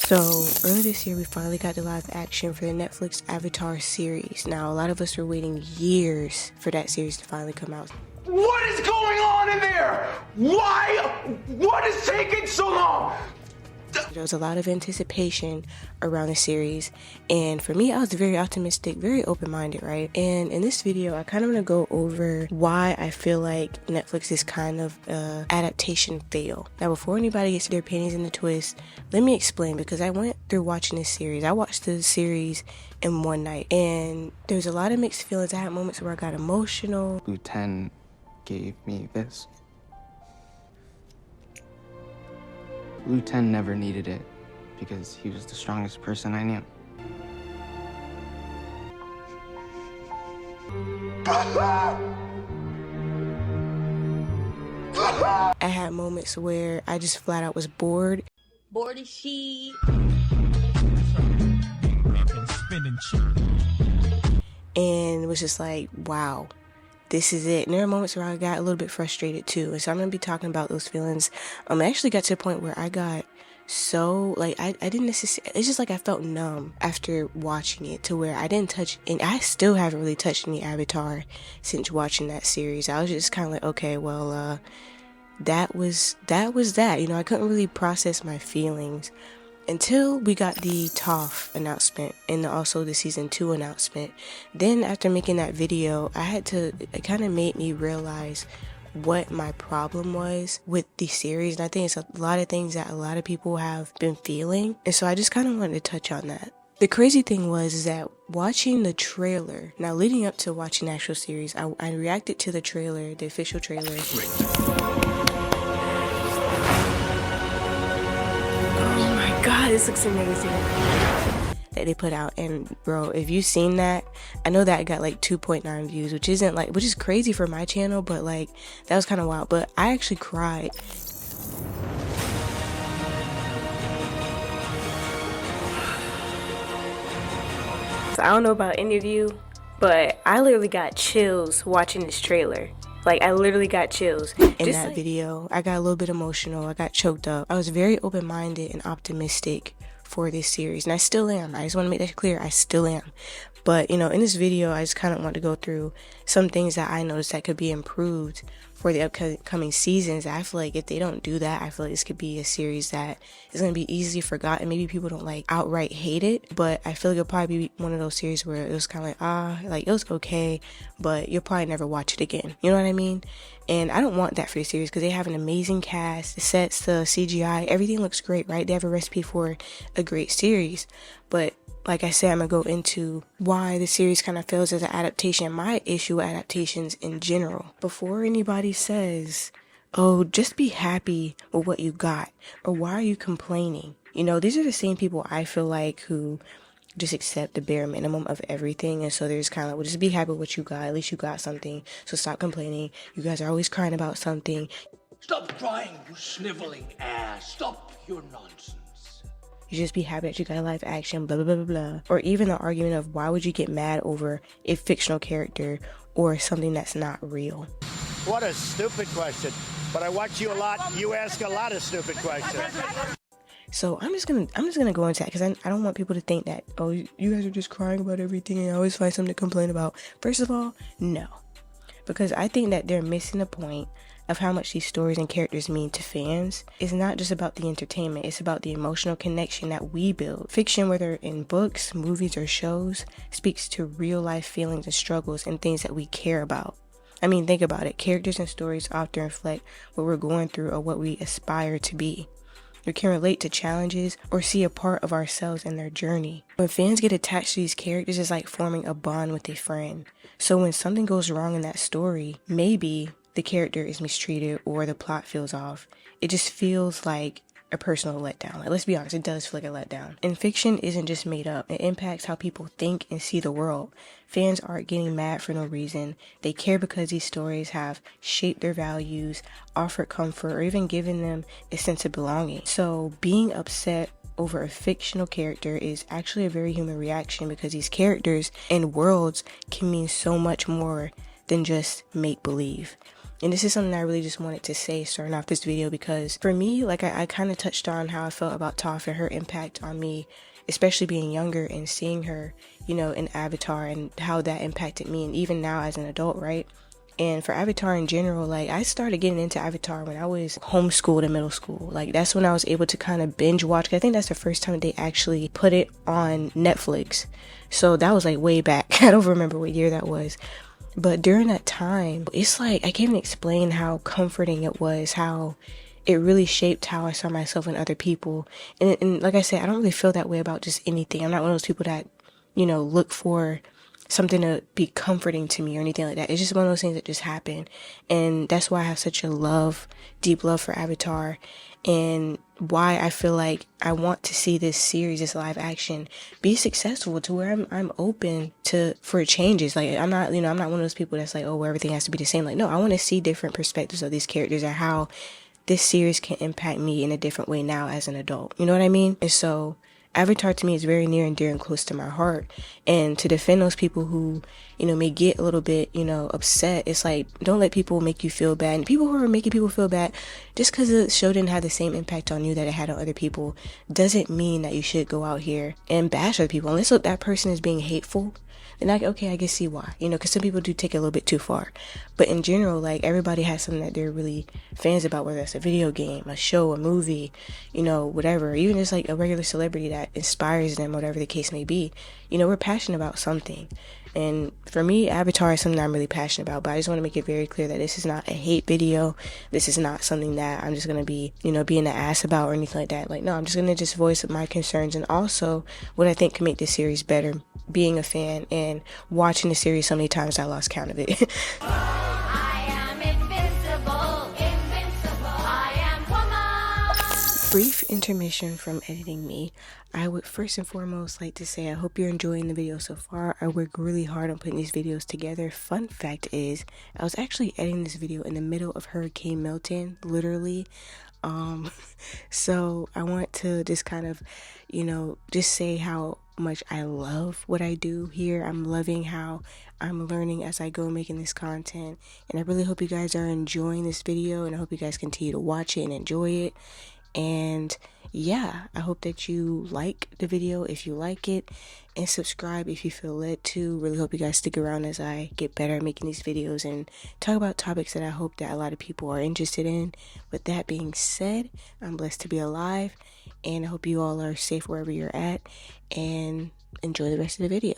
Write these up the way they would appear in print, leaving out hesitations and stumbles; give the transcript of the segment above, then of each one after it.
So earlier this year, we finally got the live action for the Netflix Avatar series. Now, a lot of us were waiting years for that series to finally come out. What is going on in there? Why? What is taking so long? There was a lot of anticipation around the series, and for me, I was very optimistic, very open-minded, right? And in this video, I kind of want to go over why I feel like Netflix is kind of a adaptation fail. Now, before anybody gets their panties in the twist, let me explain, because I went through watching this series. I watched the series in one night, and there was a lot of mixed feelings. I had moments where I got emotional. Lieutenant gave me this. Lieutenant never needed it because he was the strongest person I knew. I had moments where I just flat out was bored. Bored as she. And was just like, wow, this is it. And there are moments where I got a little bit frustrated too. And so I'm going to be talking about those feelings. I actually got to a point where I got so, like, I didn't necessarily, it's just like I felt numb after watching it, to where I didn't touch, and I still haven't really touched any Avatar since watching that series. I was just kind of like, okay, well, that was that. You know, I couldn't really process my feelings until we got the Toph announcement and also the season 2 announcement. Then after making that video, it kind of made me realize what my problem was with the series. And I think it's a lot of things that a lot of people have been feeling. And so I just kind of wanted to touch on that. The crazy thing was that watching the trailer, now leading up to watching the actual series, I reacted to the trailer, the official trailer. God, this looks amazing that they put out. And bro, if you've seen that, I know that I got like 2.9 views, which is crazy for my channel, but like that was kind of wild. But I actually cried. So I don't know about any of you, but I literally got chills watching this trailer. Like, I literally got chills. In that video, I got a little bit emotional. I got choked up. I was very open-minded and optimistic for this series. And I still am. I just want to make that clear. I still am. But, you know, in this video, I just kind of want to go through some things that I noticed that could be improved for the upcoming seasons. I feel like if they don't do that, I feel like this could be a series that is going to be easily forgotten. Maybe people don't like outright hate it, but I feel like it'll probably be one of those series where it was kind of like, it was okay, but you'll probably never watch it again. You know what I mean? And I don't want that for the series, because they have an amazing cast, the sets, the CGI, everything looks great, right? They have a recipe for a great series. But like I said, I'm going to go into why the series kind of fails as an adaptation, my issue with adaptations in general. Before anybody says, oh, just be happy with what you got, or why are you complaining? You know, these are the same people I feel like who just accept the bare minimum of everything. And so they're just kind of like, well, just be happy with what you got. At least you got something. So stop complaining. You guys are always crying about something. Stop crying, you sniveling ass. Stop your nonsense. You just be happy that you got a live action, blah, blah, blah, blah, blah. Or even the argument of why would you get mad over a fictional character or something that's not real? What a stupid question. But I watch you a lot. You ask a lot of stupid questions. So I'm just gonna go into that, because I don't want people to think that, oh, you guys are just crying about everything and I always find something to complain about. First of all, no. Because I think that they're missing the point of how much these stories and characters mean to fans. It's not just about the entertainment, it's about the emotional connection that we build. Fiction, whether in books, movies, or shows, speaks to real life feelings and struggles and things that we care about. I mean, think about it. Characters and stories often reflect what we're going through or what we aspire to be. We can relate to challenges or see a part of ourselves in their journey. When fans get attached to these characters, it's like forming a bond with a friend. So when something goes wrong in that story, maybe the character is mistreated or the plot feels off, it just feels like a personal letdown. Like, let's be honest, it does feel like a letdown. And fiction isn't just made up. It impacts how people think and see the world. Fans aren't getting mad for no reason. They care because these stories have shaped their values, offered comfort, or even given them a sense of belonging. So being upset over a fictional character is actually a very human reaction, because these characters and worlds can mean so much more than just make-believe. And this is something I really just wanted to say starting off this video, because for me, like I kind of touched on how I felt about Toph and her impact on me, especially being younger and seeing her, you know, in Avatar and how that impacted me, and even now as an adult, right? And for Avatar in general, like I started getting into Avatar when I was homeschooled in middle school. Like that's when I was able to kind of binge watch. I think that's the first time they actually put it on Netflix. So that was like way back. I don't remember what year that was. But during that time, it's like I can't even explain how comforting it was, how it really shaped how I saw myself and other people. And like I said, I don't really feel that way about just anything. I'm not one of those people that, you know, look for something to be comforting to me or anything like that. It's just one of those things that just happen. And that's why I have such a deep love for Avatar, and why I feel like I want to see this series, this live action, be successful to where I'm open for changes. Like I'm not one of those people that's like, oh, well, everything has to be the same. Like, no, I want to see different perspectives of these characters and how this series can impact me in a different way now as an adult. You know what I mean? And so Avatar to me is very near and dear and close to my heart. And to defend those people who, you know, may get a little bit, you know, upset, it's like, don't let people make you feel bad. And people who are making people feel bad, just because the show didn't have the same impact on you that it had on other people, doesn't mean that you should go out here and bash other people. Unless that person is being hateful, then I can see why, you know, because some people do take it a little bit too far. But in general, like, everybody has something that they're really fans about, whether it's a video game, a show, a movie, you know, whatever, even just like a regular celebrity that inspires them, whatever the case may be. You know, we're passionate about something. And for me, Avatar is something I'm really passionate about, but I just want to make it very clear that this is not a hate video. This is not something that I'm just going to be, you know, being an ass about or anything like that. Like, no, I'm just going to just voice my concerns and also what I think can make this series better, being a fan and watching the series so many times I lost count of it. I am invincible, I am woman. Brief intermission from editing me. I would first and foremost like to say I hope you're enjoying the video so far. I work really hard on putting these videos together. Fun fact is, I was actually editing this video in the middle of Hurricane Milton, literally. So I want to just kind of, you know, just say how much I love what I do here. I'm loving how I'm learning as I go making this content, and I really hope you guys are enjoying this video, and I hope you guys continue to watch it and enjoy it. And yeah, I hope that you like the video if you like it, and subscribe if you feel led to. Really hope you guys stick around as I get better at making these videos and talk about topics that I hope that a lot of people are interested in. With that being said, I'm blessed to be alive, and I hope you all are safe wherever you're at, and enjoy the rest of the video.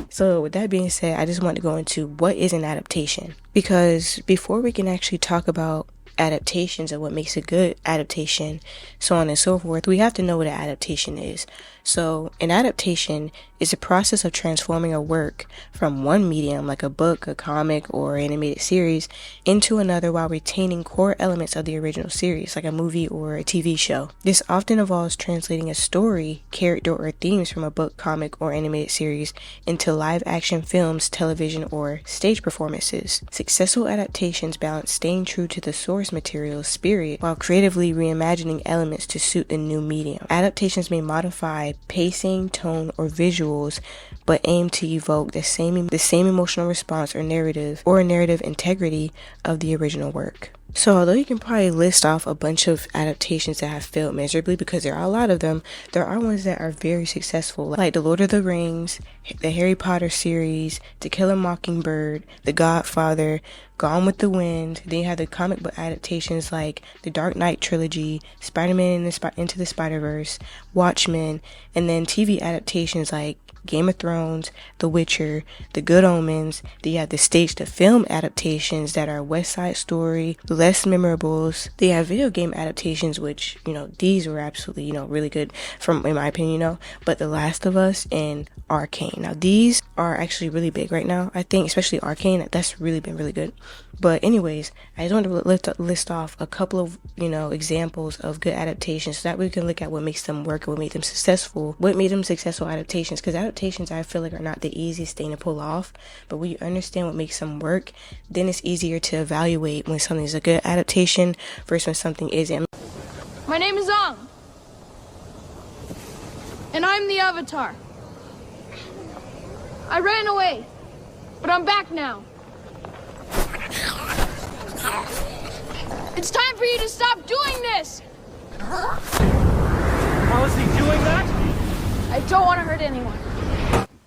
So with that being said, I just want to go into what is an adaptation, because before we can actually talk about adaptations and what makes a good adaptation, so on and so forth, we have to know what an adaptation is. So an adaptation is a process of transforming a work from one medium, like a book, a comic, or animated series, into another while retaining core elements of the original series, like a movie or a TV show. This often involves translating a story, character, or themes from a book, comic, or animated series into live action films, television, or stage performances. Successful adaptations balance staying true to the source material's spirit while creatively reimagining elements to suit the new medium. Adaptations may modify pacing, tone, or visuals, but aim to evoke the same emotional response or narrative integrity of the original work. So although you can probably list off a bunch of adaptations that have failed miserably, because there are a lot of them, there are ones that are very successful, like The Lord of the Rings, the Harry Potter series, To Kill a Mockingbird, The Godfather, Gone with the Wind. Then you have the comic book adaptations like the Dark Knight trilogy, Spider-Man Into the Spider-Verse, Watchmen, and then TV adaptations like Game of Thrones, The Witcher, The Good Omens. They have the stage to film adaptations that are West Side Story, Les Memorables. They have video game adaptations, which, you know, these were absolutely, you know, really good in my opinion, you know, but The Last of Us and Arcane. Now these are actually really big right now, I think, especially Arcane. That's really been really good. But anyways, I just wanted to list off a couple of, you know, examples of good adaptations, so that we can look at what makes them work, what made them successful adaptations, because adaptations, I feel like, are not the easiest thing to pull off, but when you understand what makes them work, then it's easier to evaluate when something's a good adaptation versus when something isn't. My name is Aang, and I'm the Avatar. I ran away, but I'm back now. It's time for you to stop doing this! How is he doing that? I don't want to hurt anyone.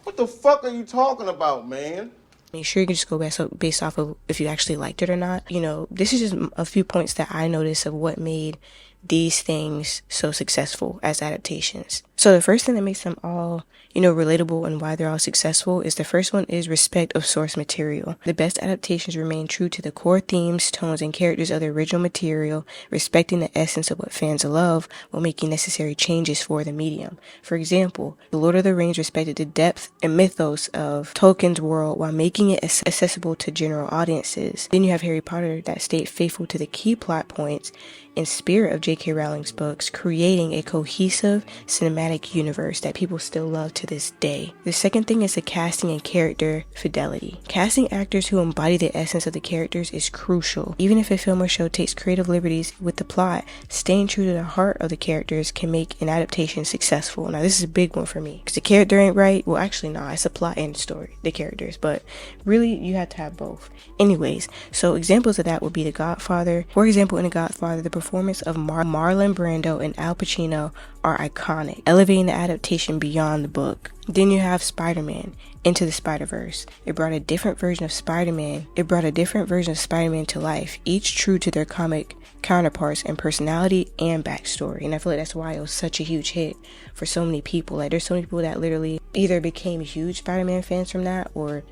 What the fuck are you talking about, man? Make sure you can just go based off of if you actually liked it or not. You know, this is just a few points that I noticed of what made these things so successful as adaptations. So the first thing that makes them all, relatable and why they're all successful is the first one is respect of source material. The best adaptations remain true to the core themes, tones, and characters of the original material, respecting the essence of what fans love while making necessary changes for the medium. For example, The Lord of the Rings respected the depth and mythos of Tolkien's world while making it accessible to general audiences. Then you have Harry Potter that stayed faithful to the key plot points and spirit of J.K. Rowling's books, creating a cohesive cinematic universe that people still love to this day. The second thing is the casting and character fidelity. Casting actors who embody the essence of the characters is crucial. Even if a film or show takes creative liberties with the plot, staying true to the heart of the characters can make an adaptation successful. Now this is a big one for me, because the character ain't right. Well, actually no, it's a plot and story, the characters, but really you have to have both. Anyways, so examples of that would be The Godfather. For example, in The Godfather, the performance of Marlon Brando and Al Pacino are iconic, elevating the adaptation beyond the book. Then you have Spider-Man, Into the Spider-Verse. It brought a different version of Spider-Man to life, each true to their comic counterparts in personality and backstory. And I feel like that's why it was such a huge hit for so many people. Like, there's so many people that literally either became huge Spider-Man fans from that, or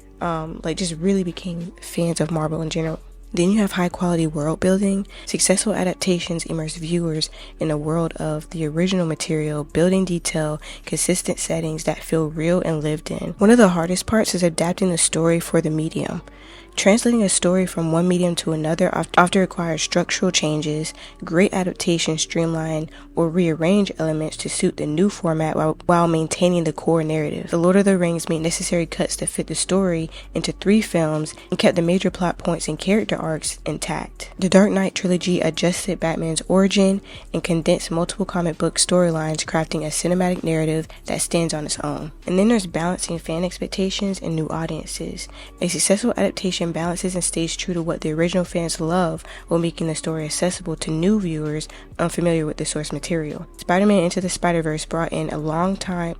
just really became fans of Marvel in general. Then you have high quality world building. Successful adaptations immerse viewers in the world of the original material, building detail, consistent settings that feel real and lived in. One of the hardest parts is adapting the story for the medium. Translating a story from one medium to another often requires structural changes. Great adaptations streamline or rearrange elements to suit the new format while maintaining the core narrative. The Lord of the Rings made necessary cuts to fit the story into 3 films and kept the major plot points and character arcs intact. The Dark Knight trilogy adjusted Batman's origin and condensed multiple comic book storylines, crafting a cinematic narrative that stands on its own. And then there's balancing fan expectations and new audiences. A successful adaptation balances and stays true to what the original fans love while making the story accessible to new viewers unfamiliar with the source material. Spider-Man Into the Spider-Verse brought in longtime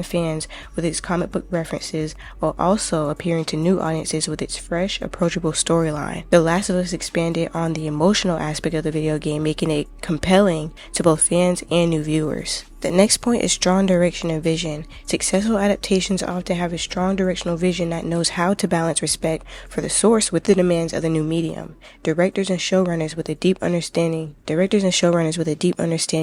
fans with its comic book references while also appealing to new audiences with its fresh, approachable storyline. The Last of Us expanded on the emotional aspect of the video game, making it compelling to both fans and new viewers. The next point is strong direction and vision. Successful adaptations often have a strong directional vision that knows how to balance respect for the source with the demands of the new medium. Directors and showrunners with a deep understanding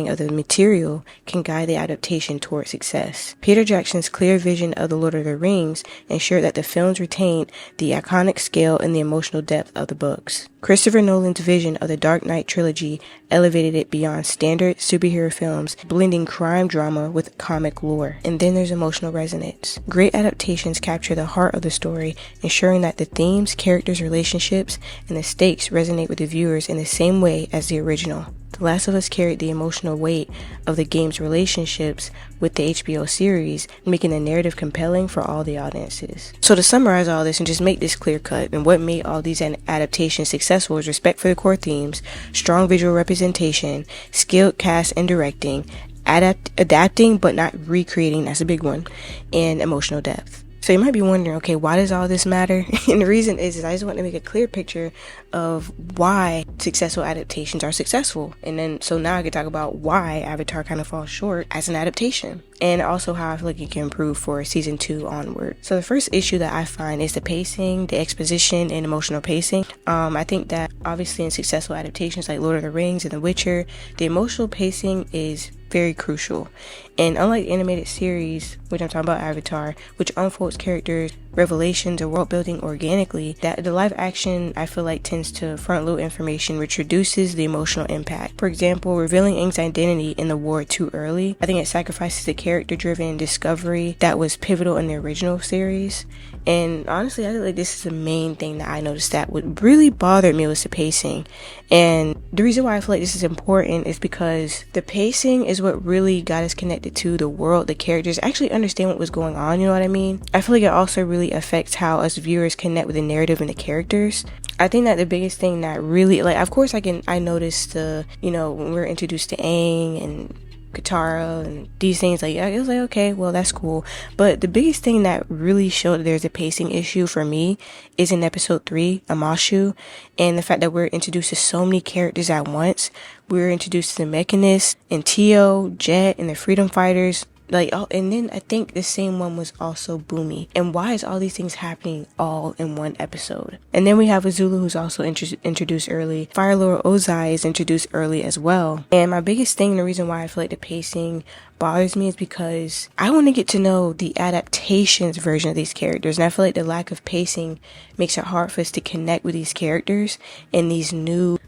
of the material can guide the adaptation towards success. Peter Jackson's clear vision of The Lord of the Rings ensured that the films retained the iconic scale and the emotional depth of the books. Christopher Nolan's vision of the Dark Knight trilogy elevated it beyond standard superhero films, blending crime drama with comic lore. And then there's emotional resonance. Great adaptations capture the heart of the story, ensuring that the themes, characters, relationships, and the stakes resonate with the viewers in the same way as the original. The Last of Us carried the emotional weight of the game's relationships with the HBO series, making the narrative compelling for all the audiences. So to summarize all this and just make this clear cut, and what made all these adaptations successful is respect for the core themes, strong visual representation, skilled cast and directing, adapting but not recreating, that's a big one, and emotional depth. So you might be wondering, okay, why does all this matter? And the reason is I just want to make a clear picture of why successful adaptations are successful. And then, so now I can talk about why Avatar kind of falls short as an adaptation. And also how I feel like it can improve for season 2 onward. So the first issue that I find is the pacing, the exposition, and emotional pacing. I think that obviously in successful adaptations like Lord of the Rings and The Witcher, the emotional pacing is very crucial. And unlike the animated series, which I'm talking about Avatar, which unfolds characters, revelations, or world building organically, that the live action I feel like tends to front load information, which reduces the emotional impact. For example, revealing Aang's identity in the war too early, I think it sacrifices the character driven discovery that was pivotal in the original series. And honestly, I feel like this is the main thing that I noticed that would really bother me was the pacing. And the reason why I feel like this is important is because the pacing is what really got us connected to the world, the characters, actually understand what was going on, you know what I mean? I feel like it also really affects how us viewers connect with the narrative and the characters. I think that the biggest thing that really, like, of course I noticed when we're introduced to Aang and Katara and these things, like, it was like, okay, well, that's cool. But the biggest thing that really showed that there's a pacing issue for me is in episode 3, Amashu, and the fact that we're introduced to so many characters at once. We're introduced to the Mechanists and Tio, Jet, and the Freedom Fighters. And then I think the same one was also Boomy. And why is all these things happening all in one episode? And then we have Azula, who's also introduced early. Fire Lord Ozai is introduced early as well. And my biggest thing, the reason why I feel like the pacing bothers me is because I want to get to know the Adaptations version of these characters. And I feel like the lack of pacing makes it hard for us to connect with these characters and these new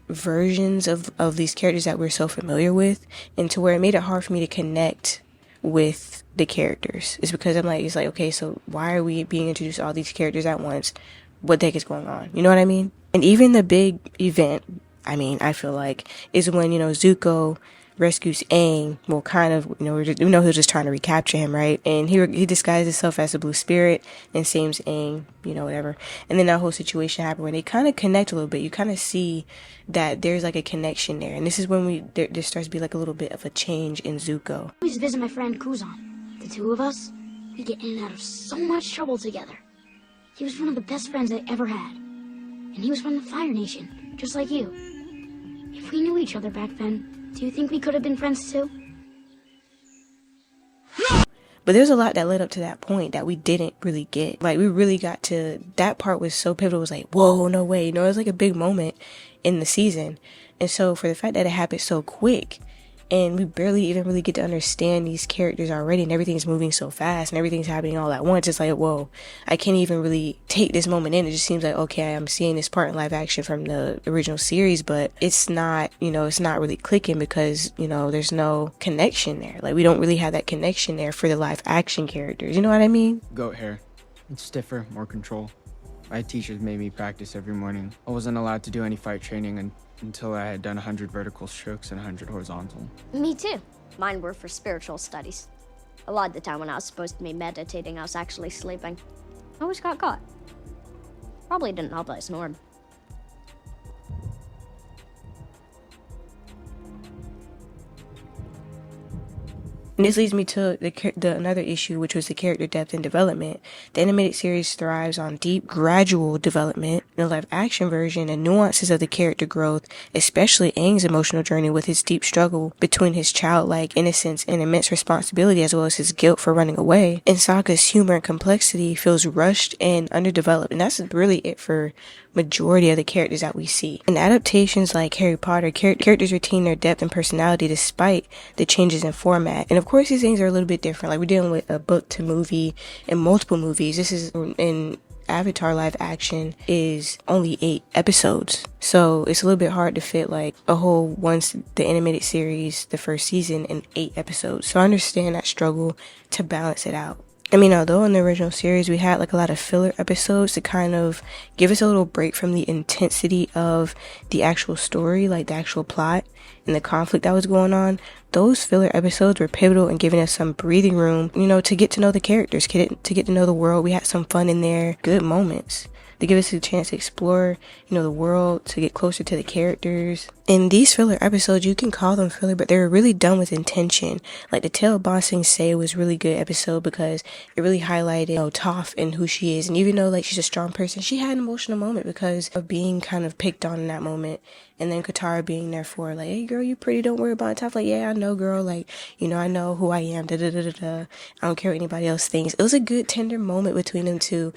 versions of these characters that we're so familiar with, and to where it made it hard for me to connect with the characters. It's because it's like, okay, so why are we being introduced to all these characters at once? What the heck is going on? You know what I mean? And even the big event, I feel like, is when, Zuko rescues Aang. Well, kind of, he was just trying to recapture him, right? And he disguised himself as a blue spirit and saves Aang, whatever. And then that whole situation happened where they kind of connect a little bit. You kind of see that there's a connection there. And this is when there starts to be a little bit of a change in Zuko. I always visit my friend Kuzan. The two of us, we get in and out of so much trouble together. He was one of the best friends I ever had. And he was from the Fire Nation, just like you. If we knew each other back then, do you think we could have been friends too? But there's a lot that led up to that point that we didn't really get. We really got to, that part was so pivotal. It was like, whoa, no way. It was a big moment in the season. And so for the fact that it happened so quick, and we barely even really get to understand these characters already, and everything's moving so fast and everything's happening all at once, it's like, whoa, I can't even really take this moment in. It just seems like, okay, I'm seeing this part in live action from the original series, but it's not, it's not really clicking because, there's no connection there. We don't really have that connection there for the live action characters. You know what I mean? Goat hair. It's stiffer, more control. My teachers made me practice every morning. I wasn't allowed to do any fight training until I had done 100 vertical strokes and 100 horizontal. Me too. Mine were for spiritual studies. A lot of the time when I was supposed to be meditating, I was actually sleeping. I always got caught. Probably didn't help that I snored. And this leads me to the another issue, which was the character depth and development. The animated series thrives on deep, gradual development. In the live action version, the nuances of the character growth, especially Aang's emotional journey with his deep struggle between his childlike innocence and immense responsibility, as well as his guilt for running away. And Sokka's humor and complexity feels rushed and underdeveloped. And that's really it for majority of the characters that we see. In adaptations like Harry Potter, characters retain their depth and personality despite the changes in format. And of course, these things are a little bit different. We're dealing with a book to movie and multiple movies. This is in Avatar live action is only 8 episodes. So it's a little bit hard to fit a whole once the animated series, the first season, in 8 episodes. So I understand that struggle to balance it out. Although in the original series we had a lot of filler episodes to kind of give us a little break from the intensity of the actual story, the actual plot and the conflict that was going on, those filler episodes were pivotal in giving us some breathing room, to get to know the characters, to get to know the world. We had some fun in there, good moments. to give us a chance to explore, the world, to get closer to the characters. In these filler episodes, you can call them filler, but they were really done with intention. Like the Tale of Ba Sing Se was a really good episode because it really highlighted, Toph and who she is. And even though she's a strong person, she had an emotional moment because of being kind of picked on in that moment. And then Katara being there for hey girl, you pretty, don't worry about it. Toph yeah, I know girl, I know who I am, I don't care what anybody else thinks. It was a good tender moment between them two,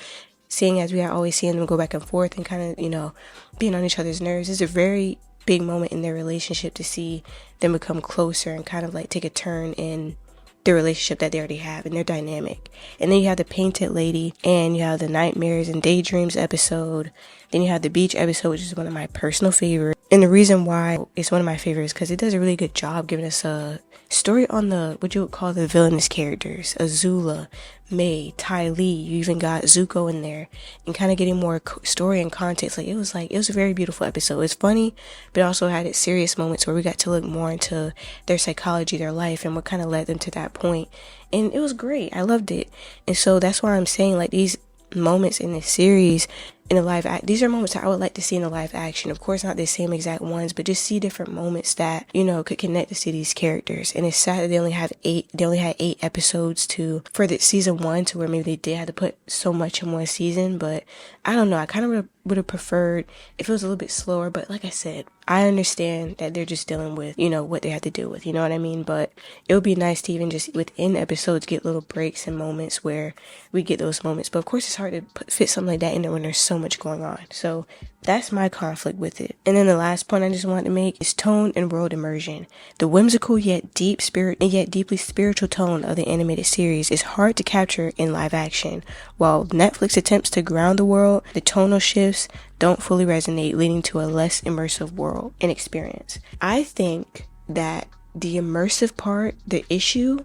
seeing as we are always seeing them go back and forth and kind of, being on each other's nerves. It's a very big moment in their relationship to see them become closer and kind of take a turn in the relationship that they already have and their dynamic. And then you have the Painted Lady, and you have the Nightmares and Daydreams episode. Then you have the Beach episode, which is one of my personal favorites. And the reason why it's one of my favorites because it does a really good job giving us a story on the, what you would call the villainous characters. Azula, May, Ty Lee, you even got Zuko in there, and kind of getting more story and context. It was a very beautiful episode. It's funny, but it also had its serious moments where we got to look more into their psychology, their life, and what kind of led them to that point. And it was great. I loved it. And so that's why I'm saying, like, these moments in this series, in a these are moments that I would like to see in a live action. Of course, not the same exact ones, but just see different moments that, could connect us to these characters. And it's sad that they only had 8 episodes for the season 1, to where maybe they did have to put so much in one season. But I don't know. I kind of would have preferred if it was a little bit slower. But like I said, I understand that they're just dealing with, what they have to deal with. You know what I mean? But it would be nice to even just within episodes get little breaks and moments where we get those moments. But of course, it's hard to fit something like that in there when there's so much going on. So that's my conflict with it. And then the last point I just wanted to make is tone and world immersion. The whimsical yet deeply spiritual tone of the animated series is hard to capture in live action. While Netflix attempts to ground the world, the tonal shifts don't fully resonate, leading to a less immersive world and experience. I think that the immersive part, the issue,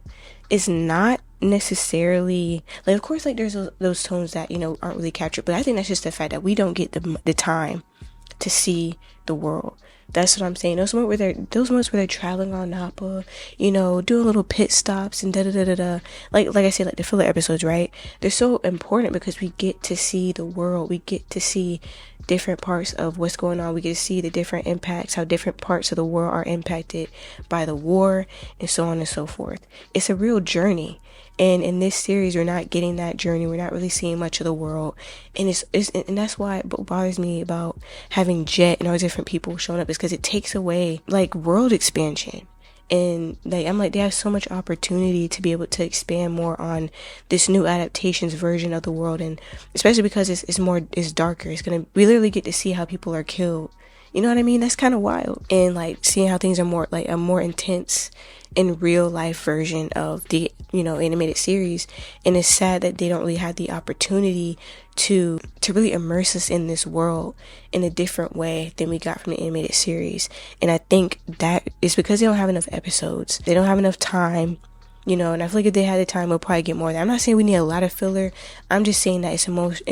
is not necessarily, like, of course, like, there's those tones that, aren't really captured, but I think that's just the fact that we don't get the time to see the world. That's what I'm saying. Those moments where they're traveling on Nappa, doing little pit stops and da-da-da-da-da. Like I said, like the filler episodes, right? They're so important because we get to see the world. We get to see different parts of what's going on. We get to see the different impacts, how different parts of the world are impacted by the war, and so on and so forth. It's a real journey. And in this series, we're not getting that journey. We're not really seeing much of the world. And and that's why it bothers me about having Jet and all these different people showing up, is because it takes away, like, world expansion. And I'm like, they have so much opportunity to be able to expand more on this new Adaptations version of the world. And especially because it's darker. We literally get to see how people are killed. You know what I mean? That's kind of wild. And like seeing how things are more, like, a more intense in real life version of the, animated series. And it's sad that they don't really have the opportunity to really immerse us in this world in a different way than we got from the animated series. And I think that is because they don't have enough episodes. They don't have enough time. And I feel like if they had the time, we'll probably get more of that. I'm not saying we need a lot of filler. I'm just saying that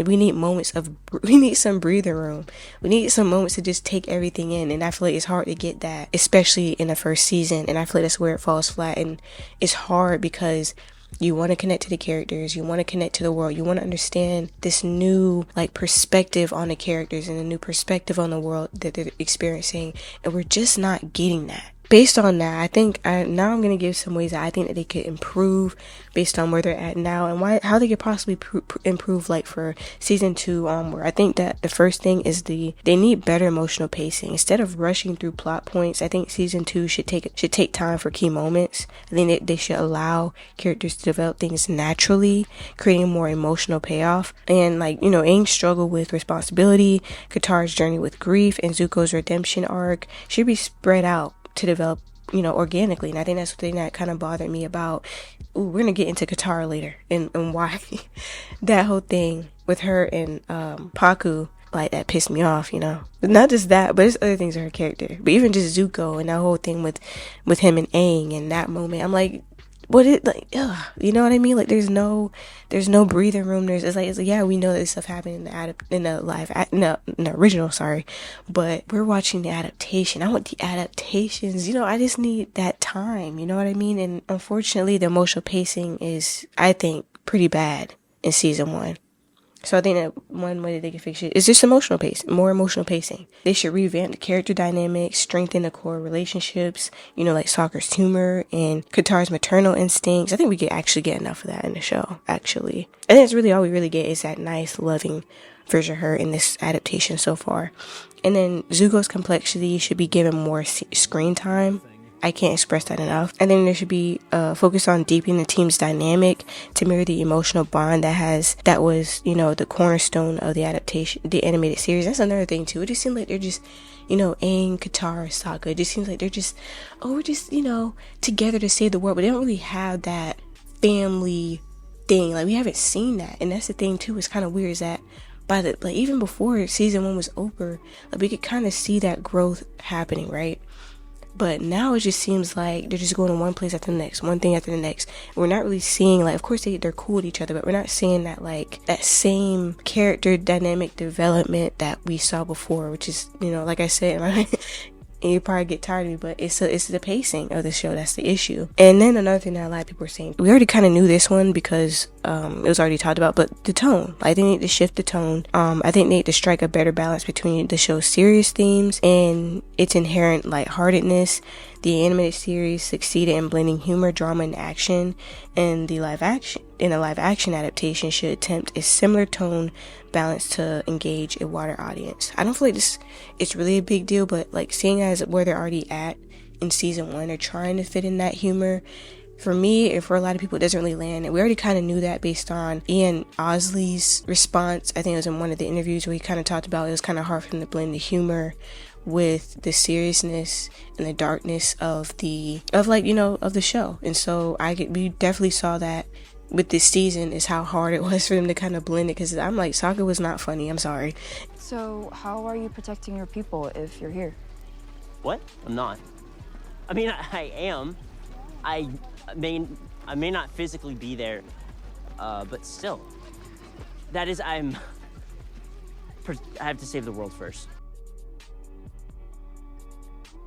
we need some breathing room. We need some moments to just take everything in. And I feel like it's hard to get that, especially in the first season. And I feel like that's where it falls flat. And it's hard because you want to connect to the characters. You want to connect to the world. You want to understand this new, like, perspective on the characters and a new perspective on the world that they're experiencing. And we're just not getting that. Based on that, I think now I'm going to give some ways that I think that they could improve based on where they're at now and how they could possibly improve, like, for season 2 onward. I think that the first thing is they need better emotional pacing. Instead of rushing through plot points, I think season 2 should take time for key moments. I think they should allow characters to develop things naturally, creating more emotional payoff. And, like, Aang's struggle with responsibility, Katara's journey with grief, and Zuko's redemption arc should be spread out to develop, organically. And I think that's the thing that kind of bothered me about, we're gonna get into Katara later and why that whole thing with her and Paku, like, that pissed me off, But not just that, but it's other things in her character. But even just Zuko and that whole thing with him and Aang and that moment, I'm like, you know what I mean? Like, there's no breathing room. It's like, yeah, we know that this stuff happened in the original, sorry, but we're watching the adaptation. I want the adaptations. I just need that time. You know what I mean? And unfortunately, the emotional pacing is, I think, pretty bad in season 1. So I think that one way that they can fix it is just more emotional pacing. They should revamp the character dynamics, strengthen the core relationships, like Sokka's humor and Katara's maternal instincts. I think we could actually get enough of that in the show, actually. I think that's really all we really get is that nice, loving version of her in this adaptation so far. And then Zuko's complexity should be given more screen time. I can't express that enough. And then there should be focus on deepening the team's dynamic to mirror the emotional bond that was the cornerstone of the animated series. That's another thing too. It just seems like they're just Aang, Katara, Sokka. It just seems like they're just we're just together to save the world, but they don't really have that family thing. Like, we haven't seen that. And that's the thing too. It's kind of weird is that by the, like, even before season 1 was over, like, we could kind of see that growth happening, right? But now it just seems like they're just going to one place after the next, one thing after the next. We're not really seeing, like, of course they're cool with each other, but we're not seeing that, like, that same character dynamic development that we saw before, which is, you know, like I said, like, and you probably get tired of me, but it's the pacing of the show that's the issue. And then another thing that a lot of people are saying, we already kind of knew this one because it was already talked about, but the tone. I think they need to shift the tone. I think they need to strike a better balance between the show's serious themes and its inherent lightheartedness. The animated series succeeded in blending humor, drama, and action, and the live action adaptation should attempt a similar tone balance to engage a wider audience. I don't feel like it's really a big deal, but like seeing as where they're already at in season 1, they're trying to fit in that humor. For me, and for a lot of people, it doesn't really land. And we already kind of knew that based on Ian Osley's response. I think it was in one of the interviews where he kind of talked about it was kind of hard for him to blend the humor with the seriousness and the darkness of the show. And so we definitely saw that with this season, is how hard it was for them to kind of blend it, because I'm like, Sokka was not funny, I'm sorry. So how are you protecting your people if you're here? What? I'm not. I mean, I am. I may not physically be there, but still. That is, I have to save the world first.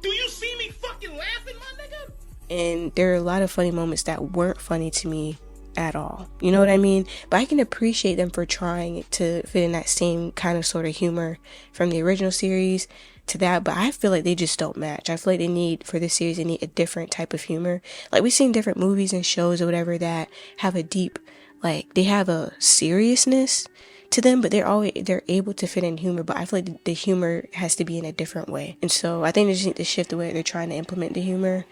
Do you see me fucking laughing, my nigga? And there are a lot of funny moments that weren't funny to me at all. You know what I mean? But I can appreciate them for trying to fit in that same kind of sort of humor from the original series to that, but I feel like they just don't match. I feel like for this series, they need a different type of humor. Like, we've seen different movies and shows or whatever that have a deep, like, they have a seriousness to them, but they're able to fit in humor, but I feel like the humor has to be in a different way. And so I think they just need to shift the way they're trying to implement the humor,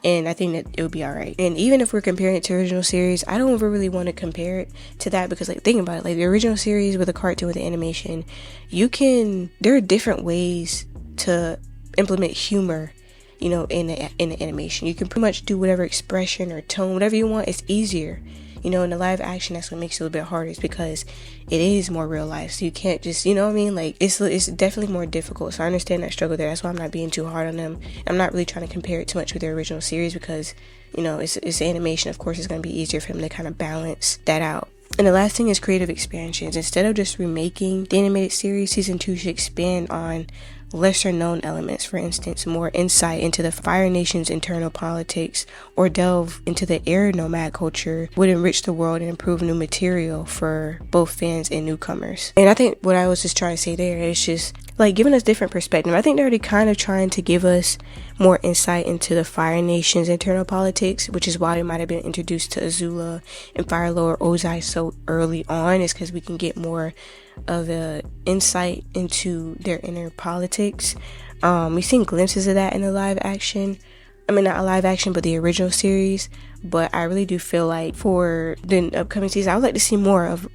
and I think that it would be alright. And even if we're comparing it to original series, I don't ever really want to compare it to that, because, like, think about it, like the original series with a cartoon with the animation, there are different ways to implement humor, you know, in the animation. You can pretty much do whatever expression or tone, whatever you want. It's easier. You know, in the live action, that's what makes it a little bit harder, is because it is more real life. So you can't just, you know what I mean? Like, it's definitely more difficult. So I understand that struggle there. That's why I'm not being too hard on them. I'm not really trying to compare it too much with their original series, because, you know, it's animation. Of course, it's going to be easier for them to kind of balance that out. And the last thing is creative expansions. Instead of just remaking the animated series, season 2 should expand on lesser known elements. For instance, more insight into the Fire Nation's internal politics, or delve into the air nomad culture would enrich the world and improve new material for both fans and newcomers. And I think what I was just trying to say there is just like giving us different perspective. I think they're already kind of trying to give us more insight into the Fire Nation's internal politics, which is why we might have been introduced to Azula and Fire Lord Ozai so early on, is because we can get more of the insight into their inner politics. We've seen glimpses of that in the live action. I mean, not a live action, but the original series. But I really do feel like for the upcoming season, I would like to see more of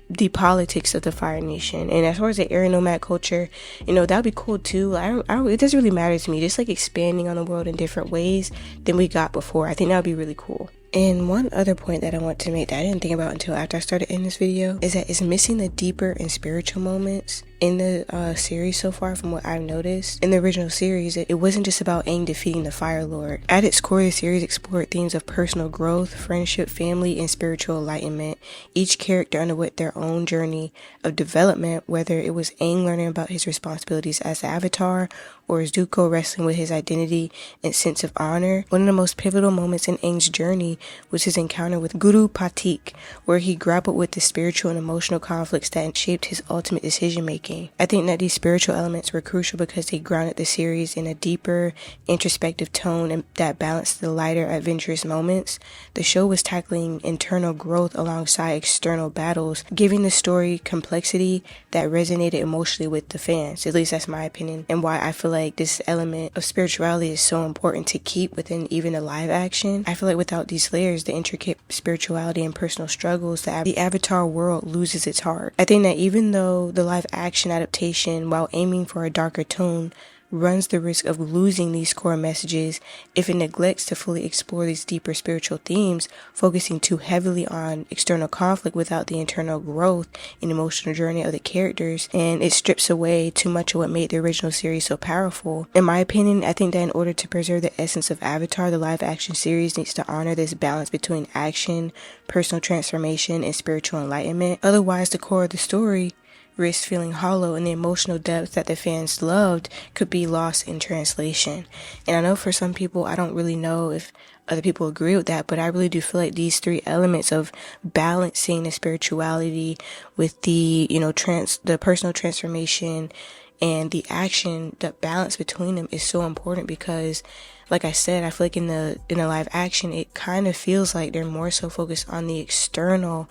the politics of the Fire Nation. And as far as the air nomad culture, you know, that would be cool too. It doesn't really matter to me. Just like expanding on the world in different ways than we got before. I think that would be really cool. And one other point that I want to make that I didn't think about until after I started in this video is that it's missing the deeper and spiritual moments in the series so far. From what I've noticed in the original series, it wasn't just about Aang defeating the Fire Lord. At its core, the series explored themes of personal growth, friendship, family, and spiritual enlightenment. Each character underwent their own journey of development, whether it was Aang learning about his responsibilities as the Avatar, or Zuko wrestling with his identity and sense of honor. One of the most pivotal moments in Aang's journey was his encounter with Guru Patik, where he grappled with the spiritual and emotional conflicts that shaped his ultimate decision making. I think that these spiritual elements were crucial because they grounded the series in a deeper, introspective tone and that balanced the lighter, adventurous moments. The show was tackling internal growth alongside external battles, giving the story complexity that resonated emotionally with the fans. At least that's my opinion, and why I feel like this element of spirituality is so important to keep within even a live action. I feel like without these layers, the intricate spirituality and personal struggles, the Avatar world loses its heart. I think that even though the live action adaptation, while aiming for a darker tone, runs the risk of losing these core messages if it neglects to fully explore these deeper spiritual themes, focusing too heavily on external conflict without the internal growth and emotional journey of the characters, and it strips away too much of what made the original series so powerful. In my opinion, I think that in order to preserve the essence of Avatar, the live action series needs to honor this balance between action, personal transformation, and spiritual enlightenment. Otherwise, the core of the story risks feeling hollow, and the emotional depth that the fans loved could be lost in translation. And I know for some people, I don't really know if other people agree with that, but I really do feel like these three elements of balancing the spirituality with the, the personal transformation and the action, the balance between them is so important, because like I said, I feel like in the live action, it kind of feels like they're more so focused on the external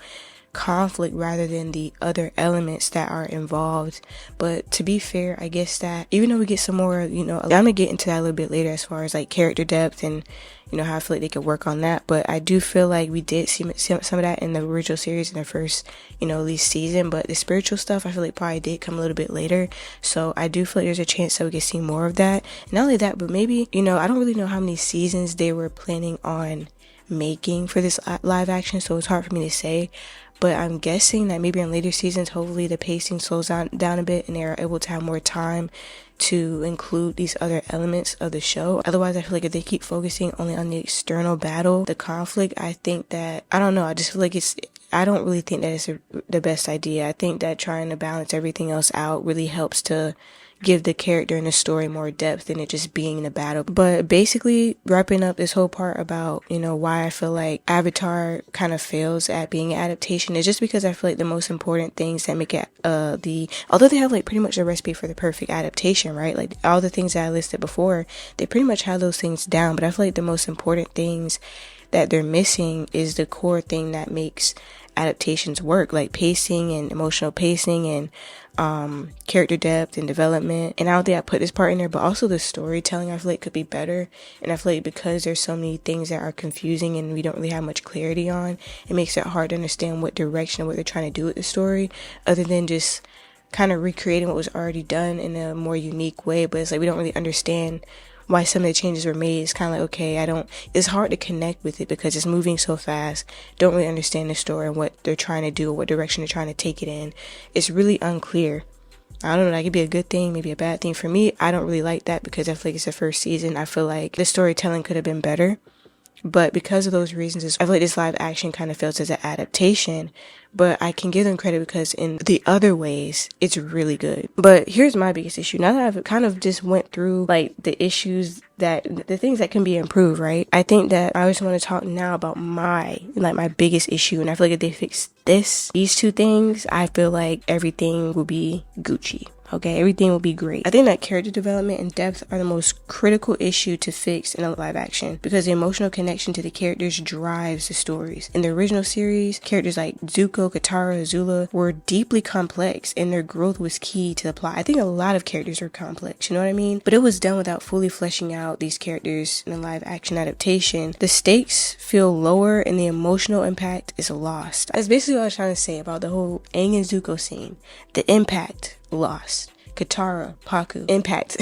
conflict rather than the other elements that are involved. But to be fair, I guess that even though we get some more, I'm gonna get into that a little bit later as far as like character depth and how I feel like they could work on that. But I do feel like we did see some of that in the original series in the first, at least season. But the spiritual stuff, I feel like probably did come a little bit later. So I do feel like there's a chance that we could see more of that. And not only that, but maybe, I don't really know how many seasons they were planning on making for this live action, so it's hard for me to say. But I'm guessing that maybe in later seasons, hopefully the pacing slows down a bit and they're able to have more time to include these other elements of the show. Otherwise, I feel like if they keep focusing only on the external battle, the conflict, I think that, I don't know, I just feel like I don't really think that it's the best idea. I think that trying to balance everything else out really helps to give the character and the story more depth than it just being in a battle. But basically, wrapping up this whole part about, why I feel like Avatar kind of fails at being an adaptation is just because I feel like the most important things that make it, although they have like pretty much a recipe for the perfect adaptation, right? Like all the things that I listed before, they pretty much have those things down. But I feel like the most important things that they're missing is the core thing that makes adaptations work, like pacing and emotional pacing and character depth and development. And I don't think I put this part in there, but also the storytelling I feel like could be better. And I feel like because there's so many things that are confusing and we don't really have much clarity on, it makes it hard to understand what direction or what they're trying to do with the story, other than just kind of recreating what was already done in a more unique way. But it's like we don't really understand why some of the changes were made. It's kind of like, okay, it's hard to connect with it because it's moving so fast. Don't really understand the story and what they're trying to do or what direction they're trying to take it in. It's really unclear. I don't know, that could be a good thing, maybe a bad thing. For me, I don't really like that because I feel like it's the first season. I feel like the storytelling could have been better. But because of those reasons, I feel like this live action kind of fails as an adaptation. But I can give them credit because in the other ways, it's really good. But here's my biggest issue. Now that I've kind of just went through like the issues the things that can be improved, right? I think that I just want to talk now about my biggest issue. And I feel like if they fix these two things, I feel like everything will be Gucci. Okay, everything will be great. I think that character development and depth are the most critical issue to fix in a live action because the emotional connection to the characters drives the stories. In the original series, characters like Zuko, Katara, Azula were deeply complex and their growth was key to the plot. I think a lot of characters are complex, you know what I mean? But it was done without fully fleshing out these characters in a live action adaptation. The stakes feel lower and the emotional impact is lost. That's basically what I was trying to say about the whole Aang and Zuko scene. The impact lost. Katara, Paku, impact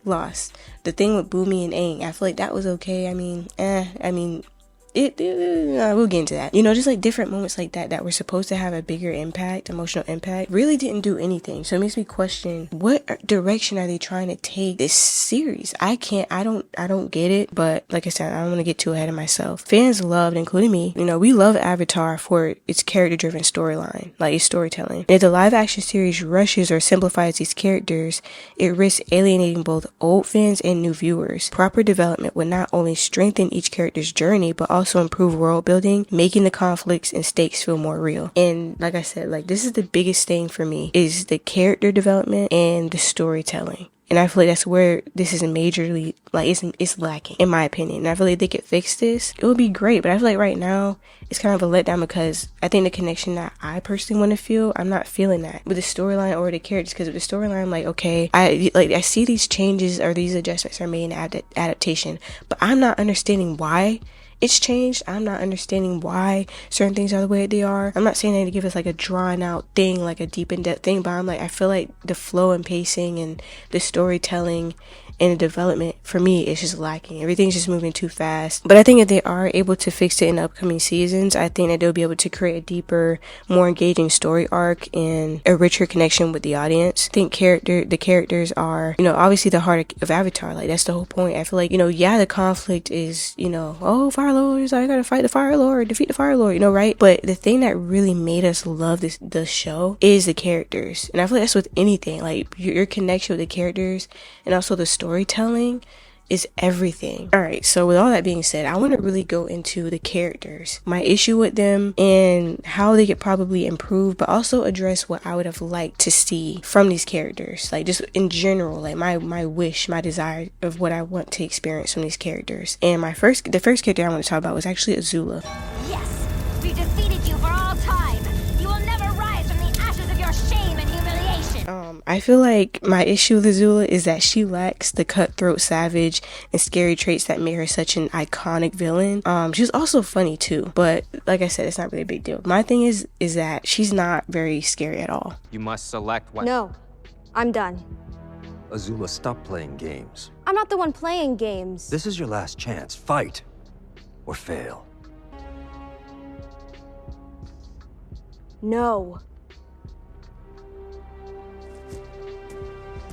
lost. The thing with Boomy and Aang, I feel like that was okay. We'll get into that. Just like different moments like that were supposed to have a bigger impact, emotional impact, really didn't do anything. So it makes me question, what direction are they trying to take this series? I don't get it. But like I said, I don't want to get too ahead of myself. Fans loved, including me, we love Avatar for its character-driven storyline, like its storytelling. And if the live-action series rushes or simplifies these characters, it risks alienating both old fans and new viewers. Proper development would not only strengthen each character's journey, but also improve world building, making the conflicts and stakes feel more real. And like I said, this is the biggest thing for me is the character development and the storytelling. And I feel like that's where this is majorly, it's lacking, in my opinion. And I feel like if they could fix this, it would be great. But I feel like right now, it's kind of a letdown because I think the connection that I personally want to feel, I'm not feeling that with the storyline or the characters. Because with the storyline, I'm like, okay, I see these changes or these adjustments are made in adaptation, but I'm not understanding why it's changed. I'm not understanding why certain things are the way they are. I'm not saying that to give us like a drawn out thing, like a deep in-depth thing, but I'm like, I feel like the flow and pacing and the storytelling and the development for me is just lacking. Everything's just moving too fast. But I think if they are able to fix it in the upcoming seasons, I think that they'll be able to create a deeper, more engaging story arc and a richer connection with the audience. I think the characters are, you know, obviously the heart of Avatar. Like, that's the whole point. I feel like, you know, yeah, the conflict is, you know, oh, Fire Lords, I gotta fight the Fire Lord, defeat the Fire Lord, you know, right? But the thing that really made us love the show is the characters. And I feel like that's with anything. Like, your connection with the characters and also the storytelling is everything. Alright, so with all that being said, I want to really go into the characters, my issue with them, and how they could probably improve, but also address what I would have liked to see from these characters. Like, just in general, like my wish, my desire of what I want to experience from these characters. And the first character I want to talk about was actually Azula. Yes, we defeated you for all time. You will never rise from the ashes of your shame and humiliation. I feel like my issue with Azula is that she lacks the cutthroat, savage, and scary traits that made her such an iconic villain. She's also funny too, but like I said, it's not really a big deal. My thing is that she's not very scary at all. You must select one. No, I'm done. Azula, stop playing games. I'm not the one playing games. This is your last chance. Fight or fail. No.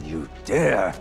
You dare!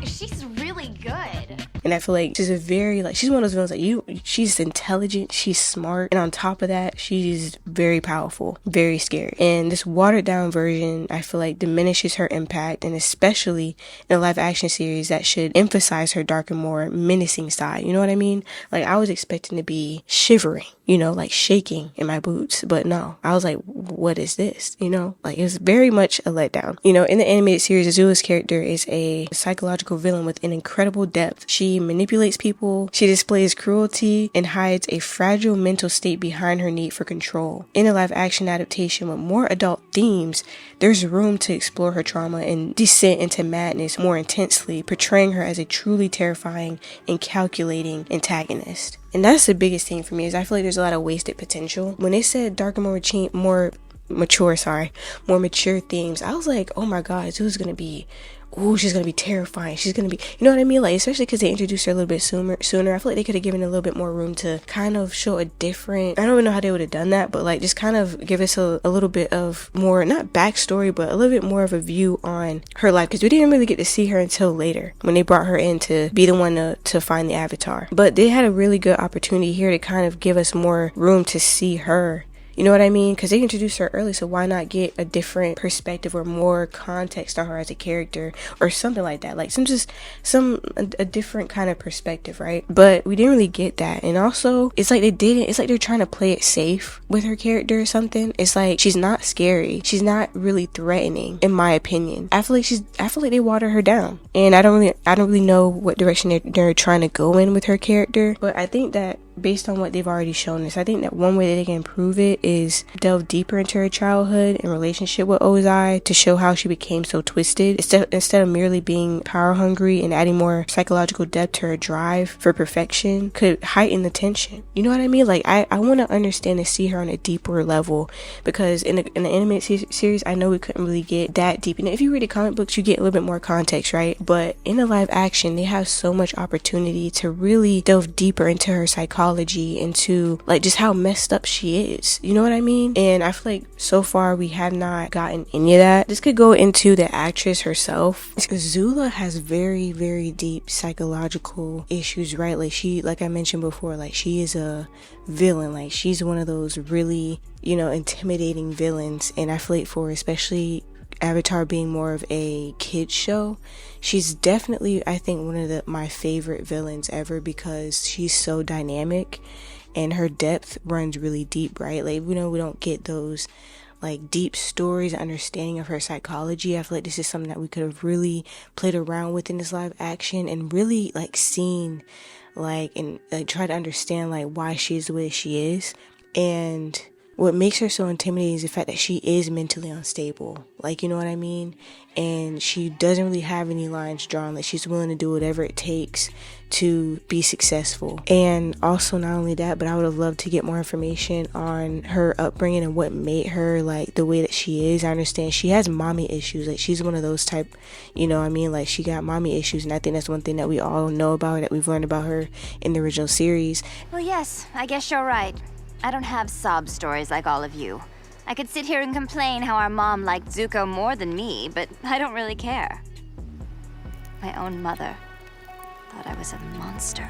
She's really good. And I feel like she's she's one of those villains that she's intelligent, she's smart, and on top of that, she's very powerful, very scary. And this watered down version, I feel like, diminishes her impact, and especially in a live action series that should emphasize her darker, more menacing side. You know what I mean? Like, I was expecting to be shivering, you know, like shaking in my boots, but no, I was like, what is this? You know, like, it was very much a letdown. You know, in the animated series, Azula's character is a psychological villain with an incredible depth. She manipulates people, she displays cruelty, and hides a fragile mental state behind her need for control. In a live action adaptation with more adult themes, there's room to explore her trauma and descent into madness more intensely, portraying her as a truly terrifying and calculating antagonist. And that's the biggest thing for me, is I feel like there's a lot of wasted potential. When they said darker, more mature themes, I was like, oh my god, Azula's gonna be, ooh, she's gonna be terrifying. She's gonna be, you know what I mean? Like, especially because they introduced her a little bit sooner. I feel like they could have given a little bit more room to kind of show a different, I don't even know how they would have done that, but like, just kind of give us a little bit of more, not backstory, but a little bit more of a view on her life, because we didn't really get to see her until later, when they brought her in to be the one to find the Avatar. But they had a really good opportunity here to kind of give us more room to see her. You know what I mean? Because they introduced her early, so why not get a different perspective or more context on her as a character or something like that? Like, a different kind of perspective, right? But we didn't really get that. And also, it's like they're trying to play it safe with her character or something. It's like, she's not scary. She's not really threatening, in my opinion. I feel like they water her down. And I don't really know what direction they're trying to go in with her character. But I think that based on what they've already shown us, I think that one way that they can improve it is delve deeper into her childhood and relationship with Ozai to show how she became so twisted, instead of merely being power hungry, and adding more psychological depth to her drive for perfection could heighten the tension. You know what I mean? Like, I want to understand and see her on a deeper level, because in the animated series, I know we couldn't really get that deep. And if you read the comic books, you get a little bit more context, right? But in the live action, they have so much opportunity to really delve deeper into her psychology psychology, into like just how messed up she is, you know what I mean? And I feel like so far we have not gotten any of that. This could go into the actress herself. Azula has very, very deep psychological issues, right? Like she, like I mentioned before, like she is a villain. Like she's one of those really, you know, intimidating villains. And I feel like for especially Avatar being more of a kid's show, she's definitely, I think, one of my favorite villains ever, because she's so dynamic and her depth runs really deep, right? Like, you know, we don't get those like deep stories, understanding of her psychology. I feel like this is something that we could have really played around with in this live action and really like seen like and like try to understand like why she is the way she is. And what makes her so intimidating is the fact that she is mentally unstable. Like, you know what I mean? And she doesn't really have any lines drawn. Like, she's willing to do whatever it takes to be successful. And also, not only that, but I would have loved to get more information on her upbringing and what made her like the way that she is. I understand she has mommy issues. Like, she's one of those type, you know what I mean? Like, she got mommy issues. And I think that's one thing that we all know about her, that we've learned about her in the original series. Well, yes, I guess you're right. I don't have sob stories like all of you. I could sit here and complain how our mom liked Zuko more than me, but I don't really care. My own mother thought I was a monster.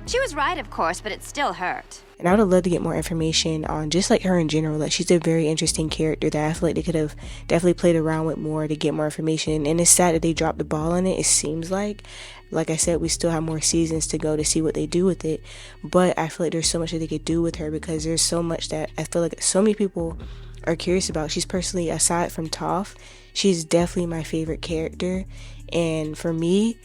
She was right, of course, but it still hurt. And I would have loved to get more information on just like her in general. Like, she's a very interesting character that I feel like they could have definitely played around with more to get more information. And it's sad that they dropped the ball on it, it seems like. Like I said, we still have more seasons to go to see what they do with it. But I feel like there's so much that they could do with her, because there's so much that I feel like so many people are curious about. She's personally, aside from Toph, she's definitely my favorite character. And for me,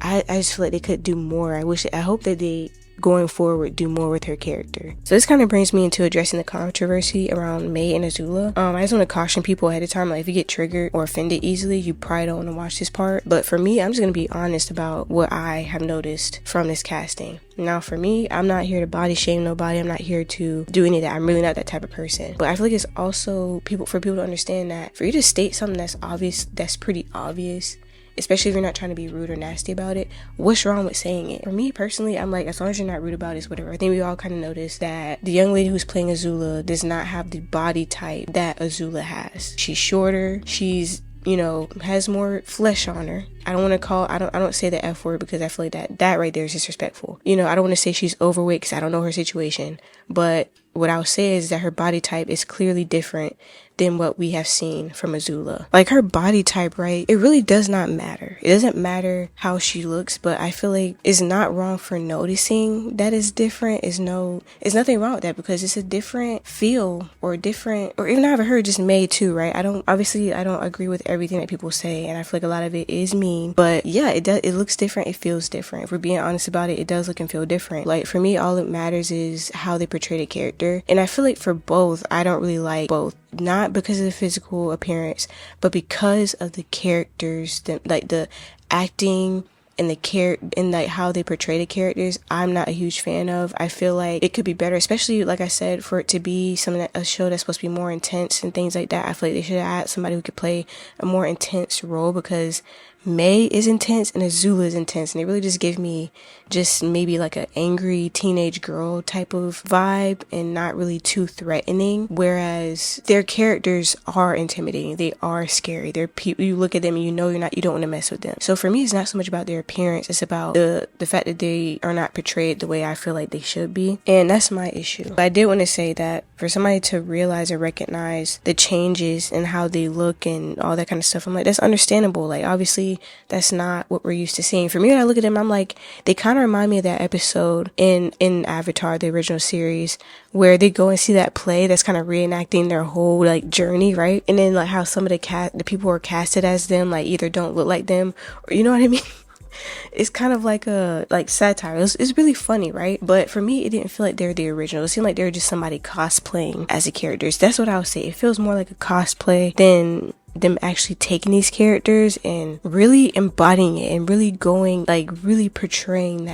I just feel like they could do more. I hope that they, going forward, do more with her character. So this kind of brings me into addressing the controversy around Mai and Azula. I just want to caution people ahead of time, like if you get triggered or offended easily, you probably don't want to watch this part. But for me, I'm just going to be honest about what I have noticed from this casting. Now, for me, I'm not here to body shame nobody. I'm not here to do any of that. I'm really not that type of person. But I feel like it's also for people to understand that for you to state something that's obvious, that's pretty obvious, especially if you're not trying to be rude or nasty about it, what's wrong with saying it? For me personally, I'm like, as long as you're not rude about it, it's whatever. I think we all kind of noticed that the young lady who's playing Azula does not have the body type that Azula has. She's shorter, she's, you know, has more flesh on her. I don't say the F word, because I feel like that right there is disrespectful. You know, I don't want to say she's overweight because I don't know her situation, but what I'll say is that her body type is clearly different than what we have seen from Azula. Like, her body type, right, it really does not matter. It doesn't matter how she looks, but I feel like it's not wrong for noticing that it's different. It's nothing wrong with that, because it's a different feel, or even I've heard just Mai too, right? I don't agree with everything that people say, and I feel like a lot of it is mean, but yeah, it looks different, it feels different. If we're being honest about it, it does look and feel different. Like, for me, all that matters is how they portray the character, and I feel like for both, I don't really like both. Not because of the physical appearance, but because of the characters, the acting and like how they portray the characters. I'm not a huge fan of. I feel like it could be better, especially like I said, for it to be a show that's supposed to be more intense and things like that. I feel like they should have had somebody who could play a more intense role, because Mai is intense and Azula is intense, and they really just give me just maybe like an angry teenage girl type of vibe, and not really too threatening, whereas their characters are intimidating. They are scary. They're people, you look at them and you know you don't want to mess with them. So for me, it's not so much about their appearance, it's about the fact that they are not portrayed the way I feel like they should be, and that's my issue. But I did want to say that for somebody to realize or recognize the changes in how they look and all that kind of stuff, I'm like, that's understandable. Like, obviously that's not what we're used to seeing. For me, when I look at them, I'm like, they kind of remind me of that episode in Avatar, the original series, where they go and see that play that's kind of reenacting their whole like journey, right? And then like how some of the people who are casted as them like either don't look like them, or you know what I mean? It's kind of like a satire. It's really funny, right? But for me, it didn't feel like they're the original. It seemed like they were just somebody cosplaying as the characters. That's what I would say. It feels more like a cosplay than them actually taking these characters and really embodying it and really going, like, really portraying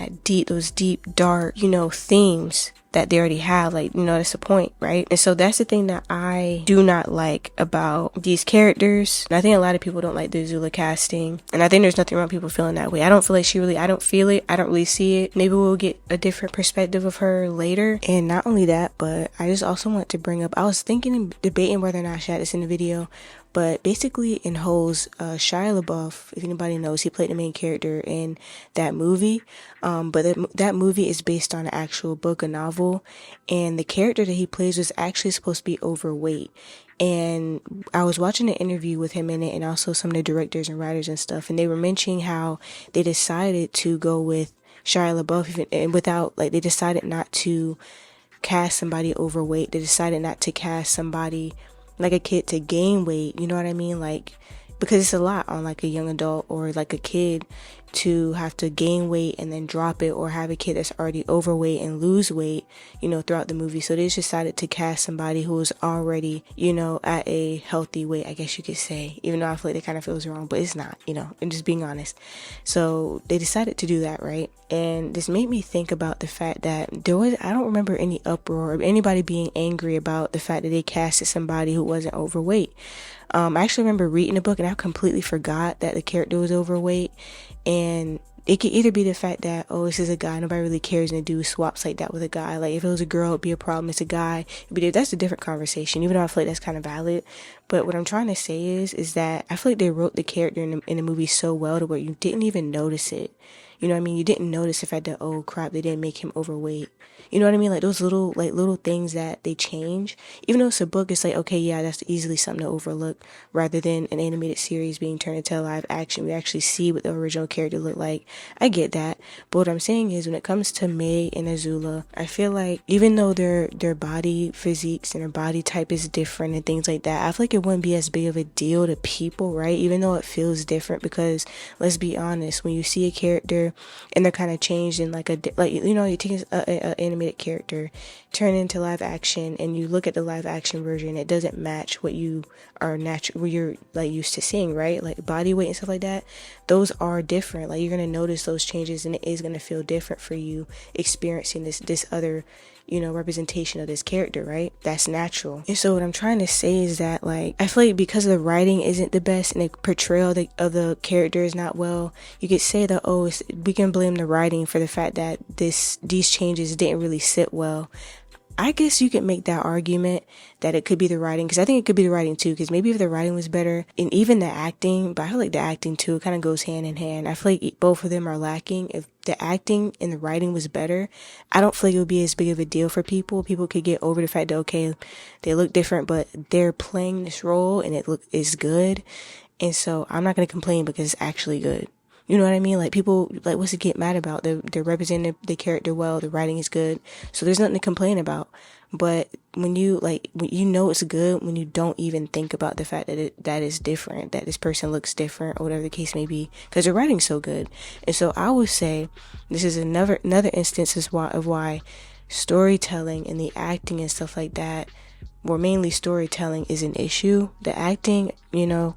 those deep, dark, themes that they already have. Like, that's the point, right? And so that's the thing that I do not like about these characters. And I think a lot of people don't like the Azula casting, and I think there's nothing wrong with people feeling that way. I don't feel like I don't feel it. I don't really see it. Maybe we'll get a different perspective of her later. And not only that, but I just also want to bring up, I was thinking and debating whether or not I should add this in the video, but basically in Holes, Shia LaBeouf, if anybody knows, he played the main character in that movie. But that movie is based on an actual book, a novel, and the character that he plays was actually supposed to be overweight. And I was watching an interview with him in it, and also some of the directors and writers and stuff, and they were mentioning how they decided to go with Shia LaBeouf, and they decided not to cast somebody overweight. They decided not to cast somebody like a kid to gain weight, you know what I mean? Like, because it's a lot on like a young adult or like a kid to have to gain weight and then drop it, or have a kid that's already overweight and lose weight, throughout the movie. So they just decided to cast somebody who was already, at a healthy weight, I guess you could say, even though I feel like that kind of feels wrong, but it's not, I'm just being honest. So they decided to do that, right? And this made me think about the fact that I don't remember any uproar or anybody being angry about the fact that they casted somebody who wasn't overweight. I actually remember reading the book and I completely forgot that the character was overweight. And it could either be the fact that, this is a guy, nobody really cares, and a dude swaps like that with a guy. Like, if it was a girl, it'd be a problem. It's a guy, that's a different conversation, even though I feel like that's kind of valid. But what I'm trying to say is that I feel like they wrote the character in the movie so well to where you didn't even notice it. You know what I mean? You didn't notice the fact that, oh crap, they didn't make him overweight. You know what I mean? Like those little things that they change. Even though it's a book, it's like, okay, yeah, that's easily something to overlook, rather than an animated series being turned into live action. We actually see what the original character looked like. I get that. But what I'm saying is, when it comes to May and Azula, I feel like even though their body physiques and their body type is different and things like that, I feel like it wouldn't be as big of a deal to people, right? Even though it feels different, because let's be honest, when you see a character and they're kind of changed in you take an animated character, turn it into live action, and you look at the live action version, it doesn't match what you are what you're like used to seeing, right? Like body weight and stuff like that, those are different. Like, you're gonna notice those changes, and it is gonna feel different for you experiencing this other representation of this character, right? That's natural. And so what I'm trying to say is that, like, I feel like because the writing isn't the best and the portrayal of the character is not well, you could say that, we can blame the writing for the fact that these changes didn't really sit well. I guess you could make that argument that it could be the writing, because I think it could be the writing too, because maybe if the writing was better, and even the acting, but I feel like the acting too, it kind of goes hand in hand. I feel like both of them are lacking. If the acting and the writing was better, I don't feel like it would be as big of a deal for people. People could get over the fact that, okay, they look different, but they're playing this role and it's good. And so I'm not going to complain because it's actually good. You know what I mean? Like, people, like, what's to get mad about? They're representing the character well, the writing is good, so there's nothing to complain about. But when it's good when you don't even think about the fact that is different, that this person looks different, or whatever the case may be, because the writing's so good. And so I would say this is another instance of why storytelling and the acting and stuff like that, or mainly storytelling, is an issue. The acting,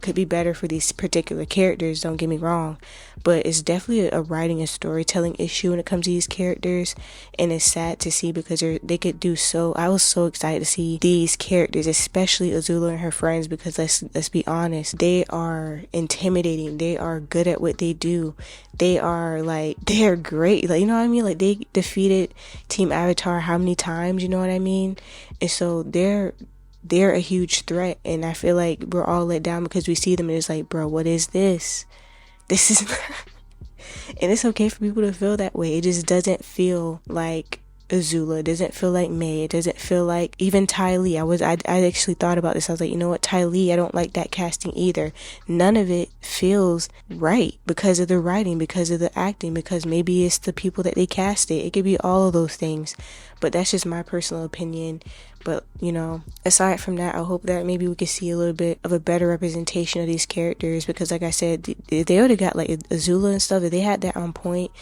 could be better for these particular characters, don't get me wrong, but it's definitely a writing and storytelling issue when it comes to these characters. And it's sad to see, because they could do so. I was so excited to see these characters, especially Azula and her friends, because let's be honest, they are intimidating, they are good at what they do, they're great, like, you know what I mean? Like, they defeated Team Avatar how many times, you know what I mean? And so they're a huge threat, and I feel like we're all let down because we see them and it's like, bro, what is this? This is and it's okay for people to feel that way. It just doesn't feel like Azula, it doesn't feel like May, it doesn't feel like even Ty Lee. I actually thought about this. I was like, you know what, Ty Lee, I don't like that casting either. None of it feels right because of the writing, because of the acting, because maybe it's the people that they casted. It could be all of those things, but that's just my personal opinion. But, aside from that, I hope that maybe we could see a little bit of a better representation of these characters, because like I said, if they already got like Azula and stuff, if they had that on point,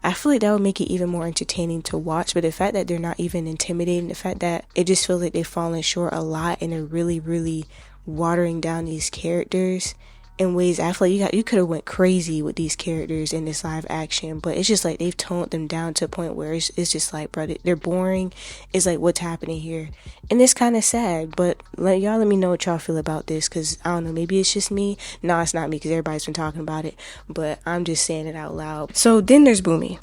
I feel like that would make it even more entertaining to watch. But the fact that they're not even intimidating, the fact that it just feels like they've fallen short a lot in a really, really watering down these characters in ways I feel like you could have went crazy with these characters in this live action, but it's just like they've toned them down to a point where it's just like, bro, they're boring. It's like, what's happening here? And it's kind of sad, but y'all let me know what y'all feel about this, because I don't know, maybe it's just me. No, it's not me, because everybody's been talking about it, but I'm just saying it out loud. So then there's Bumi.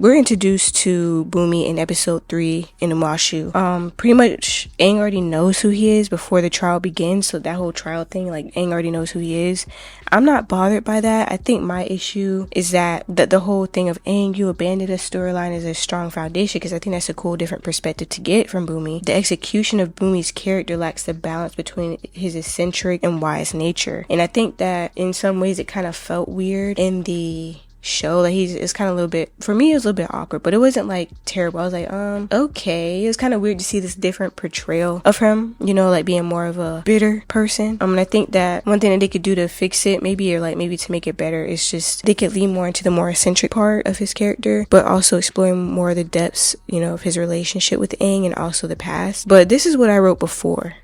We're introduced to Bumi in episode 3 in Umashu. Pretty much Aang already knows who he is before the trial begins, so that whole trial thing, like, Aang already knows who he is. I'm not bothered by that. I think my issue is that the whole thing of Aang, you abandoned a storyline is a strong foundation, because I think that's a cool different perspective to get from Bumi. The execution of Bumi's character lacks the balance between his eccentric and wise nature, and I think that in some ways it kind of felt weird in the show. Like, it's kind of a little bit, for me it was a little bit awkward, but it wasn't like terrible. I was like, okay. It was kind of weird to see this different portrayal of him, you know, like being more of a bitter person. And I think that one thing that they could do to fix it, maybe to make it better, is just they could lean more into the more eccentric part of his character, but also exploring more of the depths, you know, of his relationship with Aang and also the past. But this is what I wrote before.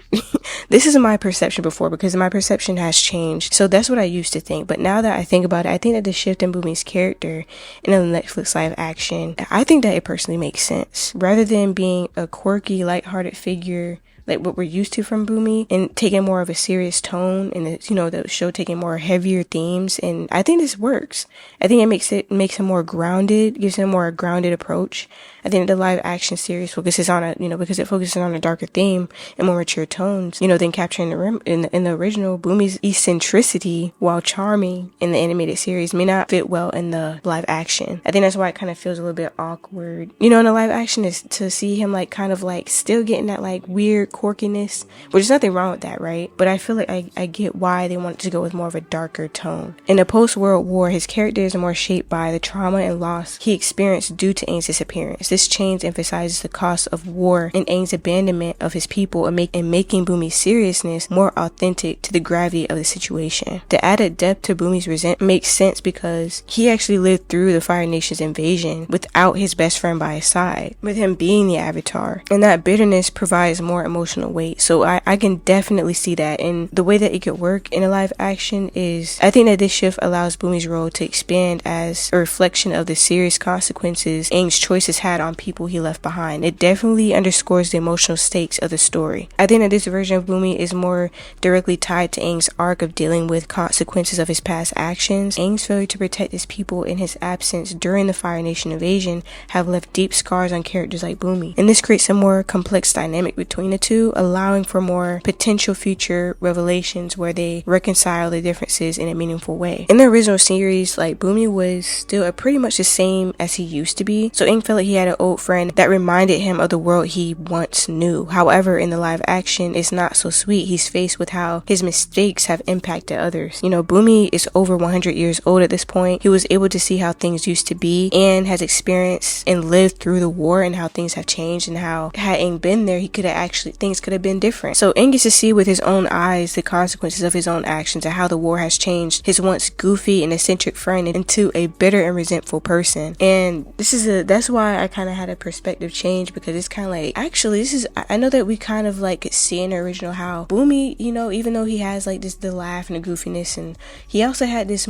This is my perception before, because my perception has changed. So that's what I used to think. But now that I think about it, I think that the shift in Bumi's character in the Netflix live action, I think that it personally makes sense. Rather than being a quirky, lighthearted figure like what we're used to from Bumi, and taking more of a serious tone, and the show taking more heavier themes, and I think this works. I think it makes him more grounded, gives him more a grounded approach. I think the live action series focuses on because it focuses on a darker theme and more mature tones, than capturing in the original. Bumi's eccentricity, while charming in the animated series, may not fit well in the live action. I think that's why it kind of feels a little bit awkward, in the live action, is to see him still getting that weird quirkiness, which is nothing wrong with that, right? But I feel like I get why they wanted to go with more of a darker tone. In the post-World War, his character is more shaped by the trauma and loss he experienced due to Aang's disappearance. This change emphasizes the cost of war and Aang's abandonment of his people, and making Bumi's seriousness more authentic to the gravity of the situation. The added depth to Bumi's resentment makes sense because he actually lived through the Fire Nation's invasion without his best friend by his side, with him being the Avatar, and that bitterness provides more emotional weight. So I can definitely see that, and the way that it could work in a live action is, I think that this shift allows Bumi's role to expand as a reflection of the serious consequences Aang's choices had on people he left behind. It definitely underscores the emotional stakes of the story. I think that this version of Bumi is more directly tied to Aang's arc of dealing with consequences of his past actions. Aang's failure to protect his people in his absence during the Fire Nation invasion have left deep scars on characters like Bumi, and this creates a more complex dynamic between the two, allowing for more potential future revelations where they reconcile the differences in a meaningful way. In the original series, Bumi was still pretty much the same as he used to be, so Aang felt like he had an old friend that reminded him of the world he once knew. However, in the live action, it's not so sweet. He's faced with how his mistakes have impacted others. Bumi is over 100 years old at this point. He was able to see how things used to be and has experienced and lived through the war, and how things have changed, and how had Aang been there, things could have been different. So Aang gets to see with his own eyes the consequences of his own actions, and how the war has changed his once goofy and eccentric friend into a bitter and resentful person. And that's why I kind of had a perspective change, because it's kind of I know that we kind of could see in the original how Bumi, even though he has the laugh and the goofiness, and he also had this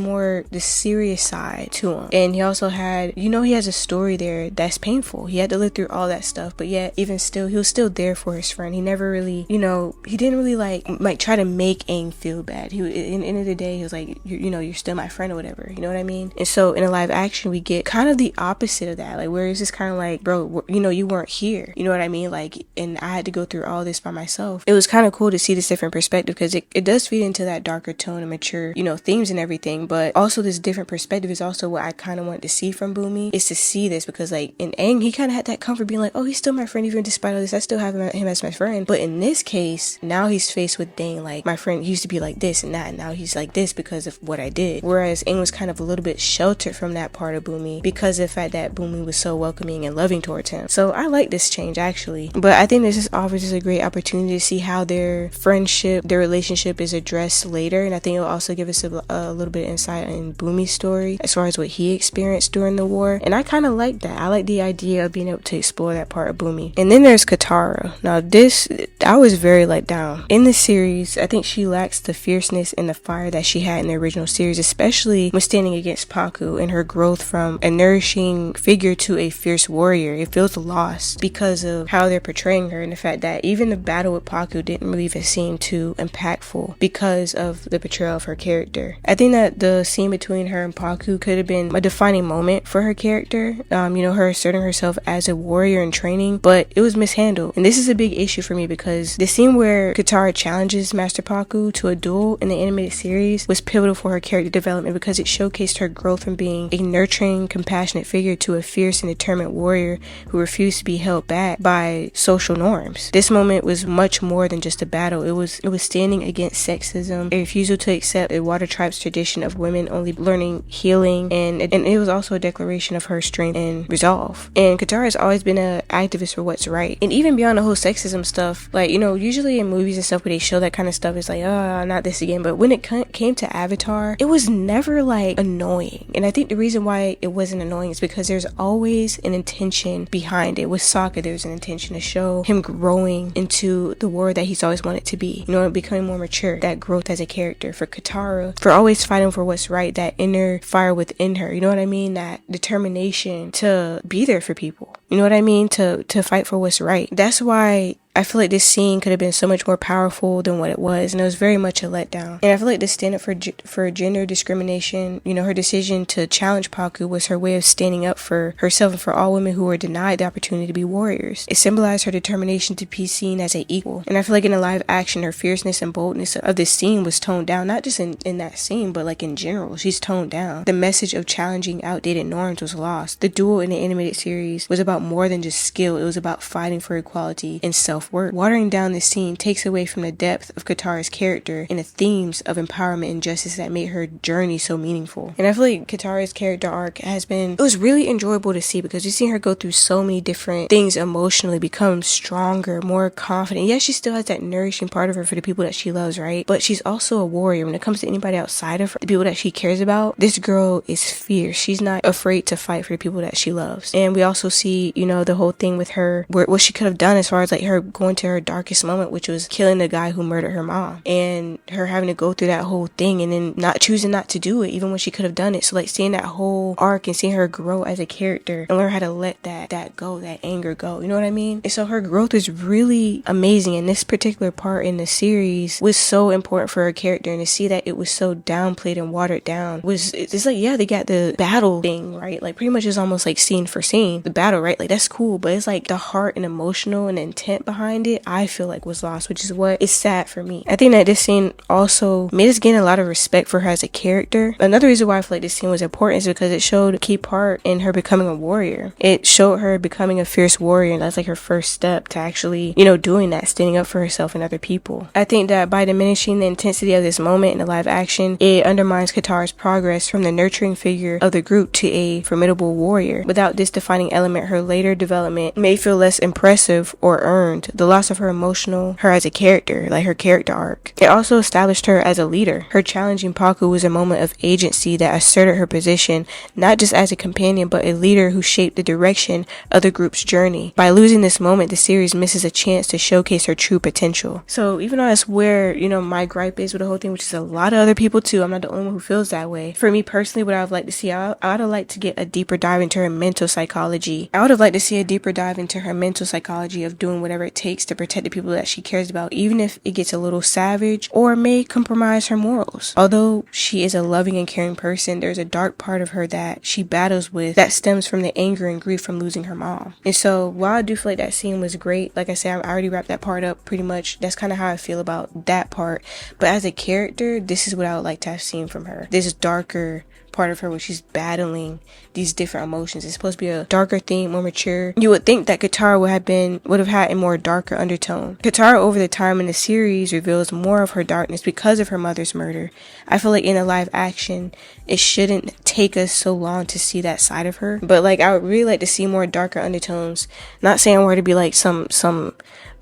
serious side to him, and he also had, he has a story there that's painful. He had to live through all that stuff, but yet even still, he was still there for his friend. He never really, he didn't really try to make Aang feel bad. In the end of the day, he was like, you're still my friend or whatever, you know what I mean? And so in a live action, we get kind of the opposite of that, where it's just kind of bro, you weren't here, you know what I mean? And I had to go through all this by myself. It was kind of cool to see this different perspective, because it does feed into that darker tone and mature, themes and everything, but also this different perspective is also what I kind of wanted to see from Bumi, is to see this, because in Aang, he kind of had that comfort being oh, he's still my friend, even despite all this, I still have him as my friend. But in this case, now he's faced with, dang, my friend used to be like this and that, and now he's like this because of what I did. Whereas Aang was kind of a little bit sheltered from that part of Bumi because of the fact that Bumi was so welcoming and loving towards him. So I like this change, actually. But I think this just offers us a great opportunity to see how their friendship, their relationship is addressed later, and I think it'll also give us a little bit of insight in Bumi's story as far as what he experienced during the war, and I kind of like that. I like the idea of being able to explore that part of Bumi. And then there's Katara. Now this I was very let down. In this series, I think she lacks the fierceness and the fire that she had in the original series, especially when standing against Paku and her growth from a nourishing figure to a fierce warrior. It feels lost because of how they're portraying her, and the fact that even the battle with Paku didn't really even seem too impactful because of the portrayal of her character. I think that the scene between her and Paku could have been a defining moment for her character, her asserting herself as a warrior in training, but it was mishandled. And this is a big issue for me because the scene where Katara challenges Master Paku to a duel in the animated series was pivotal for her character development because it showcased her growth from being a nurturing, compassionate figure to a fierce and determined warrior who refused to be held back by social norms. This moment was much more than just a battle. It was standing against sexism, a refusal to accept a water tribe's tradition of women only learning healing, and it was also a declaration of her strength and resolve. And Katara has always been an activist for what's right. And even beyond the whole sexism stuff, like, usually in movies and stuff where they show that kind of stuff, it's like, oh, not this again. But when it came to Avatar, it was never like annoying. And I think the reason why it wasn't annoying is because there's always an intention behind it. With Sokka, there's an intention to show him growing into the warrior that he's always wanted to be, becoming more mature, that growth as a character. For Katara, for always fighting for what's right, that inner fire within her, that determination to be there for people, to fight for what's right. That's why I feel like this scene could have been so much more powerful than what it was, and it was very much a letdown. And I feel like the stand up for gender discrimination, her decision to challenge Paku was her way of standing up for herself and for all women who were denied the opportunity to be warriors. It symbolized her determination to be seen as an equal. And I feel like in the live action, her fierceness and boldness of this scene was toned down, not just in that scene, but like in general, she's toned down. The message of challenging outdated norms was lost. The duel in the animated series was about more than just skill. It was about fighting for equality and self-worth. Watering down this scene takes away from the depth of Katara's character and the themes of empowerment and justice that made her journey so meaningful. And I feel like Katara's character arc it was really enjoyable to see because we've seen her go through so many different things emotionally, become stronger, more confident. Yes, she still has that nourishing part of her for the people that she loves, right? But she's also a warrior. When it comes to anybody outside of her, the people that she cares about, this girl is fierce. She's not afraid to fight for the people that she loves. And we also see, the whole thing with her, what she could have done as far as like her going to her darkest moment, which was killing the guy who murdered her mom, and her having to go through that whole thing and then not choosing not to do it even when she could have done it. So like seeing that whole arc and seeing her grow as a character and learn how to let that go, that anger go, you know what I mean? And so her growth is really amazing, and this particular part in the series was so important for her character, and to see that it was so downplayed and watered down it's like, yeah, they got the battle thing right, like pretty much it's almost like scene for scene the battle, right? Like that's cool, but it's like the heart and emotional and intent behind it, I feel like was lost, which is what is sad for me. I think that this scene also made us gain a lot of respect for her as a character. Another reason why I feel like this scene was important is because it showed a key part in her becoming a warrior. It showed her becoming a fierce warrior, and that's like her first step to actually, doing that, standing up for herself and other people. I think that by diminishing the intensity of this moment in the live action, it undermines Katara's progress from the nurturing figure of the group to a formidable warrior. Without this defining element, her later development may feel less impressive or earned. The loss of her as a character, like her character arc. It also established her as a leader. Her challenging Paku was a moment of agency that asserted her position, not just as a companion, but a leader who shaped the direction of the group's journey. By losing this moment, the series misses a chance to showcase her true potential. So even though that's where, my gripe is with the whole thing, which is a lot of other people too, I'm not the only one who feels that way. For me personally, what I would like to see, I would have liked to get a deeper dive into her mental psychology. I would have liked to see a deeper dive into her mental psychology of doing whatever it takes to protect the people that she cares about, even if it gets a little savage or may compromise her morals. Although she is a loving and caring person, there's a dark part of her that she battles with that stems from the anger and grief from losing her mom. And so while I do feel like that scene was great, like I said, I already wrapped that part up pretty much. That's kind of how I feel about that part. But as a character, this is what I would like to have seen from her. This darker part of her where she's battling these different emotions. It's supposed to be a darker theme, more mature. You would think that Katara would have had a more darker undertone. Katara over the time in the series reveals more of her darkness because of her mother's murder. I feel like in a live action, it shouldn't take us so long to see that side of her. But like, I would really like to see more darker undertones. Not saying we're to be like some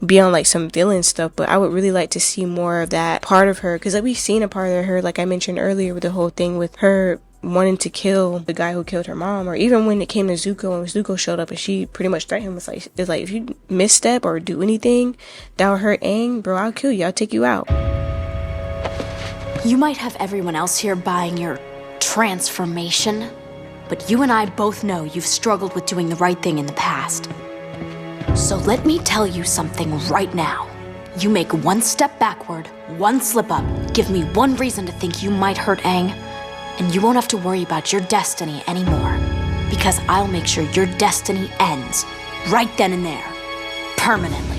beyond like some villain stuff, but I would really like to see more of that part of her, because like we've seen a part of her, like I mentioned earlier, with the whole thing with her wanting to kill the guy who killed her mom, or even when it came to Zuko, and Zuko showed up and she pretty much threatened him, it's like if you misstep or do anything that will hurt Aang, bro, I'll kill you, I'll take you out. You might have everyone else here buying your transformation, but you and I both know you've struggled with doing the right thing in the past. So let me tell you something right now. You make one step backward, one slip up, give me one reason to think you might hurt Aang, and you won't have to worry about your destiny anymore, because I'll make sure your destiny ends right then and there, permanently.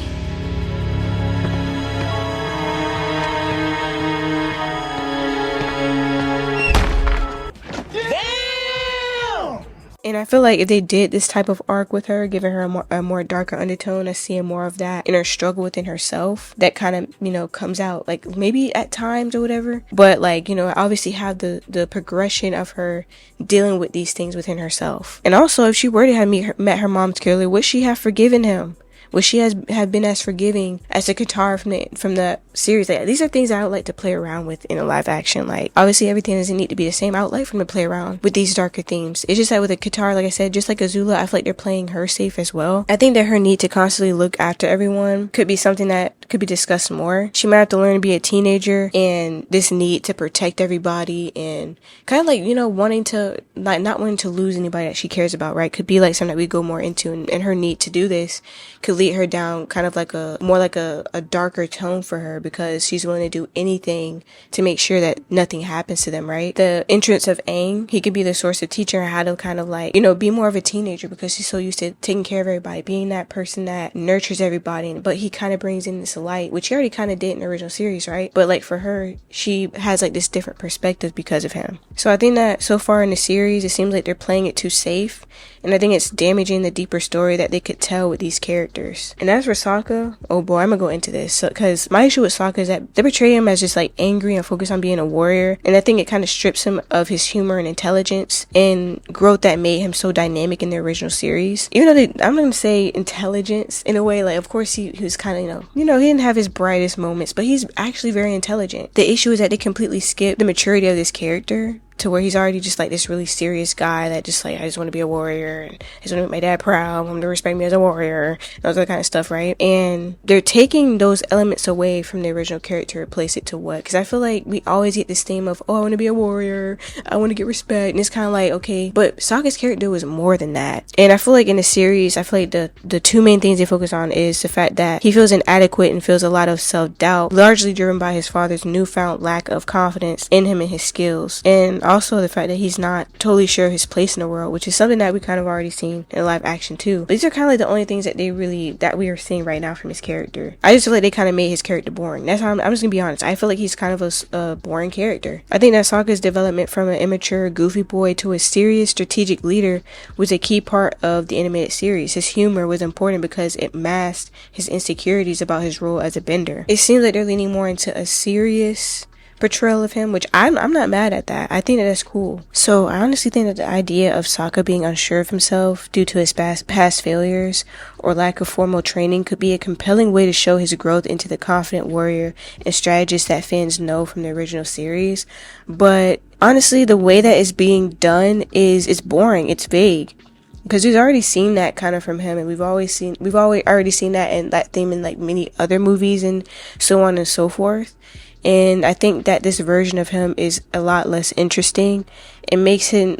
And I feel like if they did this type of arc with her, giving her a more darker undertone, and seeing more of that inner struggle within herself, that kind of, you know, comes out, like maybe at times or whatever, but like, you know, obviously have the progression of her dealing with these things within herself. And also, if she were to have met her mom's killer, would she have forgiven him? Would she have been as forgiving as the Katara from the series? Like, these are things I would like to play around with in a live action. Like, obviously everything doesn't need to be the same. I would like for them to play around with these darker themes. It's just that with a Katara, like I said, just like Azula, I feel like they're playing her safe as well. I think that her need to constantly look after everyone could be something that could be discussed more. She might have to learn to be a teenager, and this need to protect everybody, and kind of like, you know, wanting to, like, not wanting to lose anybody that she cares about, right? Could be like something that we go more into, and her need to do this could lead her down kind of like a darker tone for her, because she's willing to do anything to make sure that nothing happens to them, right? The entrance of Aang, he could be the source of teaching her how to kind of like, you know, be more of a teenager, because she's so used to taking care of everybody, being that person that nurtures everybody. But he kind of brings in this light, which he already kind of did in the original series, right? But like for her, she has like this different perspective because of him. So I think that so far in the series, it seems like they're playing it too safe, and I think it's damaging the deeper story that they could tell with these characters. And as for Sokka, oh boy, I'm gonna go into this, because my issue with Sokka is that they portray him as just like angry and focused on being a warrior, and I think it kind of strips him of his humor and intelligence and growth that made him so dynamic in the original series. Even though I'm not gonna say intelligence in a way, like of course he was kind of, you know, he didn't have his brightest moments, but he's actually very intelligent. The issue is that they completely skip the maturity of this character to where he's already just like this really serious guy that just like, I just want to be a warrior, and I just want to make my dad proud, I want him to respect me as a warrior, and all that kind of stuff, right? And they're taking those elements away from the original character to replace it to what? Because I feel like we always get this theme of, oh, I want to be a warrior, I want to get respect, and it's kind of like, okay, but Sokka's character was more than that. And I feel like in the series, I feel like the two main things they focus on is the fact that he feels inadequate and feels a lot of self-doubt, largely driven by his father's newfound lack of confidence in him and his skills, and also the fact that he's not totally sure of his place in the world, which is something that we kind of already seen in live action too. But these are kind of like the only things that we are seeing right now from his character. I just feel like they kind of made his character boring. That's how I'm just gonna be honest. I feel like he's kind of a boring character. I think that Sokka's development from an immature, goofy boy to a serious, strategic leader was a key part of the animated series. His humor was important because it masked his insecurities about his role as a bender. It seems like they're leaning more into a serious portrayal of him, which I'm not mad at that. I think that that's cool. So I honestly think that the idea of Sokka being unsure of himself due to his past failures or lack of formal training could be a compelling way to show his growth into the confident warrior and strategist that fans know from the original series. But honestly, the way that it's being done is boring. It's vague. Because we've already seen that kind of from him, and we've already seen that and that theme in like many other movies and so on and so forth. And I think that this version of him is a lot less interesting. It makes his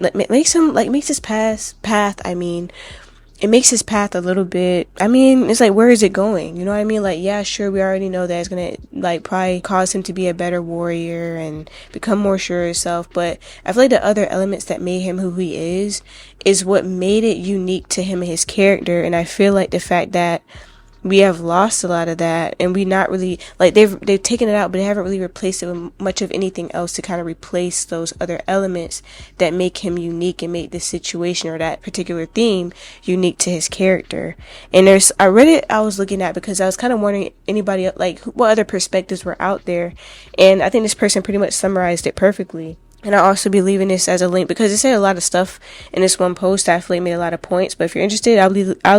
path a little bit, I mean, it's like, where is it going? You know what I mean? Like, yeah, sure, we already know that it's gonna like probably cause him to be a better warrior and become more sure of himself, but I feel like the other elements that made him who he is what made it unique to him and his character. And I feel like the fact that we have lost a lot of that, and we not really, like, they've taken it out, but they haven't really replaced it with much of anything else to kind of replace those other elements that make him unique and make this situation or that particular theme unique to his character. And I read it, I was looking at, because I was kind of wondering anybody, like, what other perspectives were out there, and I think this person pretty much summarized it perfectly. And I'll also be leaving this as a link because it said a lot of stuff in this one post. I feel like made a lot of points. But if you're interested, I'll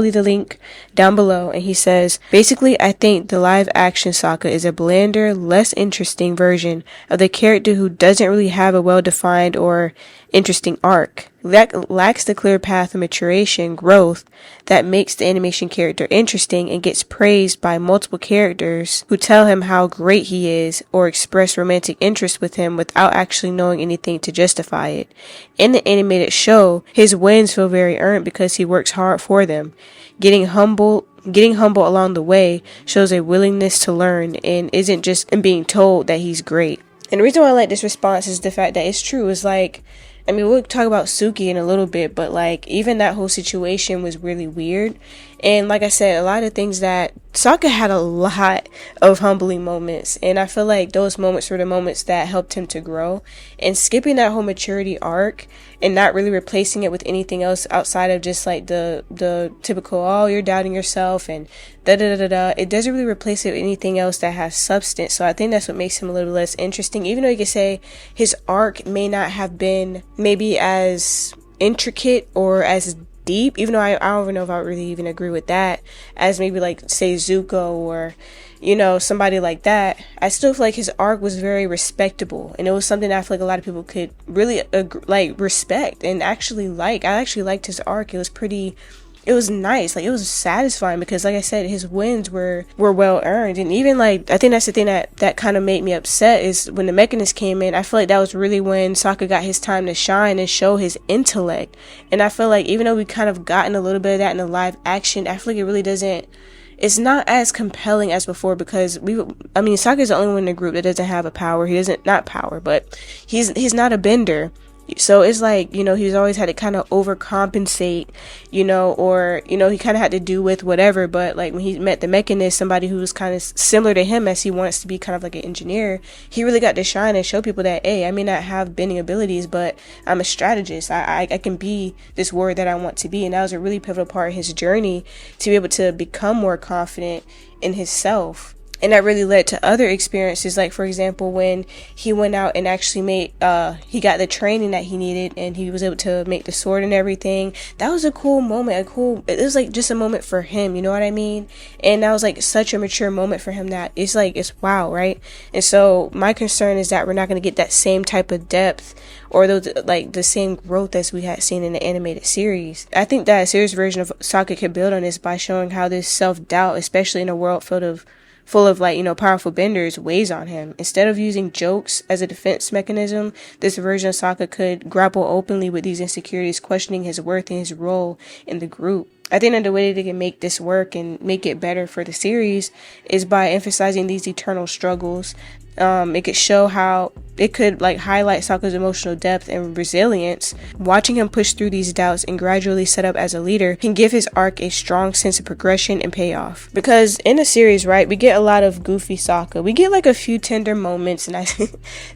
leave the link down below. And he says, basically, I think the live action Sokka is a blander, less interesting version of the character who doesn't really have a well-defined or interesting arc. Lacks the clear path of maturation, growth that makes the animation character interesting and gets praised by multiple characters who tell him how great he is or express romantic interest with him without actually knowing anything to justify it. In the animated show, his wins feel very earned because he works hard for them. Getting humble along the way shows a willingness to learn and isn't just being told that he's great. And the reason why I like this response is the fact that it's true. It's like, I mean, we'll talk about Suki in a little bit, but like even that whole situation was really weird. And like I said, a lot of things that Sokka had a lot of humbling moments, and I feel like those moments were the moments that helped him to grow. And skipping that whole maturity arc and not really replacing it with anything else outside of just like the typical, oh, you're doubting yourself and it doesn't really replace it with anything else that has substance. So I think that's what makes him a little less interesting, even though you could say his arc may not have been maybe as intricate or as deep, even though I don't even know if I really even agree with that, as maybe like say Zuko or, you know, somebody like that. I still feel like his arc was very respectable, and it was something that I feel like a lot of people could really respect and actually like. I actually liked his arc. It was nice. Like, it was satisfying because, like I said, his wins were well earned. And even like, I think that's the thing that kind of made me upset is when the Mechanist came in. I feel like that was really when Sokka got his time to shine and show his intellect. And I feel like even though we kind of gotten a little bit of that in the live action, I feel like it really doesn't, it's not as compelling as before because Sokka's the only one in the group that doesn't have a power. He doesn't, not power, but he's not a bender. So it's like, you know, he's always had to kind of overcompensate, you know, or, you know, he kind of had to do with whatever. But like when he met the Mechanist, somebody who was kind of similar to him as he wants to be kind of like an engineer, he really got to shine and show people that, hey, I may not have bending abilities, but I'm a strategist. I can be this warrior that I want to be. And that was a really pivotal part of his journey to be able to become more confident in himself. And that really led to other experiences, like for example when he went out and actually made he got the training that he needed and he was able to make the sword and everything. That was a cool moment, it was like just a moment for him, you know what I mean? And that was like such a mature moment for him that it's like, it's wow, right? And so my concern is that we're not going to get that same type of depth or those, like the same growth as we had seen in the animated series. I think that a series version of Sokka could build on this by showing how this self-doubt, especially in a world full of like, you know, powerful benders, weighs on him. Instead of using jokes as a defense mechanism, this version of Sokka could grapple openly with these insecurities, questioning his worth and his role in the group. I think that the way they can make this work and make it better for the series is by emphasizing these eternal struggles. It could show how it could like highlight Sokka's emotional depth and resilience. Watching him push through these doubts and gradually set up as a leader can give his arc a strong sense of progression and payoff. Because in the series, right, we get a lot of goofy Sokka. We get like a few tender moments, and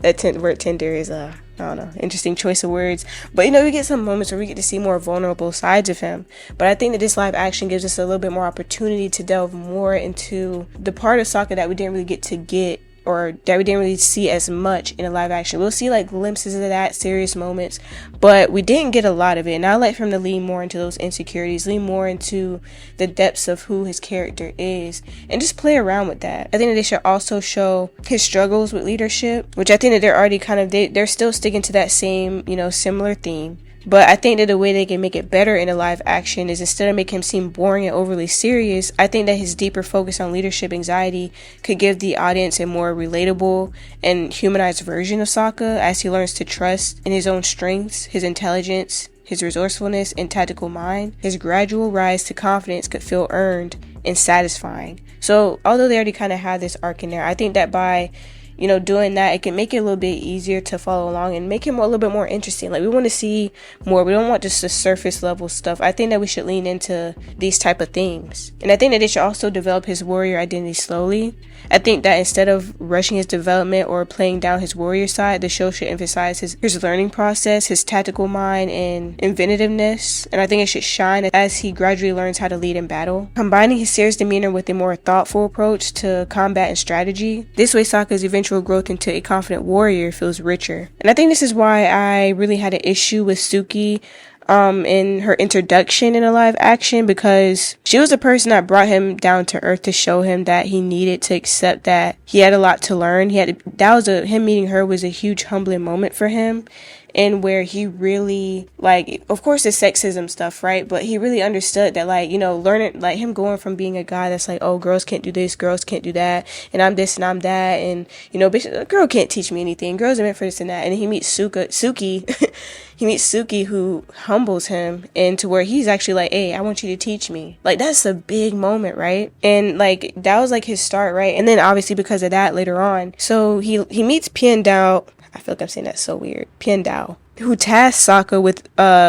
that word tender is I don't know, interesting choice of words. But you know, we get some moments where we get to see more vulnerable sides of him. But I think that this live action gives us a little bit more opportunity to delve more into the part of Sokka that we didn't really get to get, or that we didn't really see as much in a live action. We'll see like glimpses of that, serious moments, but we didn't get a lot of it. And I like for him to lean more into those insecurities, lean more into the depths of who his character is, and just play around with that. I think that they should also show his struggles with leadership, which I think that they're already they're still sticking to that same, you know, similar theme. But I think that the way they can make it better in a live action is instead of making him seem boring and overly serious, I think that his deeper focus on leadership anxiety could give the audience a more relatable and humanized version of Sokka as he learns to trust in his own strengths, his intelligence, his resourcefulness, and tactical mind. His gradual rise to confidence could feel earned and satisfying. So although they already kind of have this arc in there, I think that by, you know, doing that, it can make it a little bit easier to follow along and make it a little bit more interesting. Like, we want to see more. We don't want just the surface level stuff. I think that we should lean into these type of themes. And I think that they should also develop his warrior identity slowly. I think that instead of rushing his development or playing down his warrior side, the show should emphasize his learning process, his tactical mind, and inventiveness. And I think it should shine as he gradually learns how to lead in battle. Combining his serious demeanor with a more thoughtful approach to combat and strategy. This way, Sokka is eventually eventual growth into a confident warrior feels richer. And I think this is why I really had an issue with Suki in her introduction in a live action, because she was the person that brought him down to earth to show him that he needed to accept that he had a lot to learn. Him meeting her was a huge humbling moment for him, and where he really, like, of course the sexism stuff, right? But he really understood that, like, you know, learning, like him going from being a guy that's like, oh, girls can't do this, girls can't do that, and I'm this and I'm that, and, you know, bitch, a girl can't teach me anything, girls are meant for this and that. And he meets Suki he meets Suki, who humbles him into where he's actually like, hey, I want you to teach me. Like, that's a big moment, right? And like, that was like his start, right? And then obviously because of that later on, so he meets Pian Dao. I feel like I'm saying that so weird. Pian Dao, who tasks Sokka with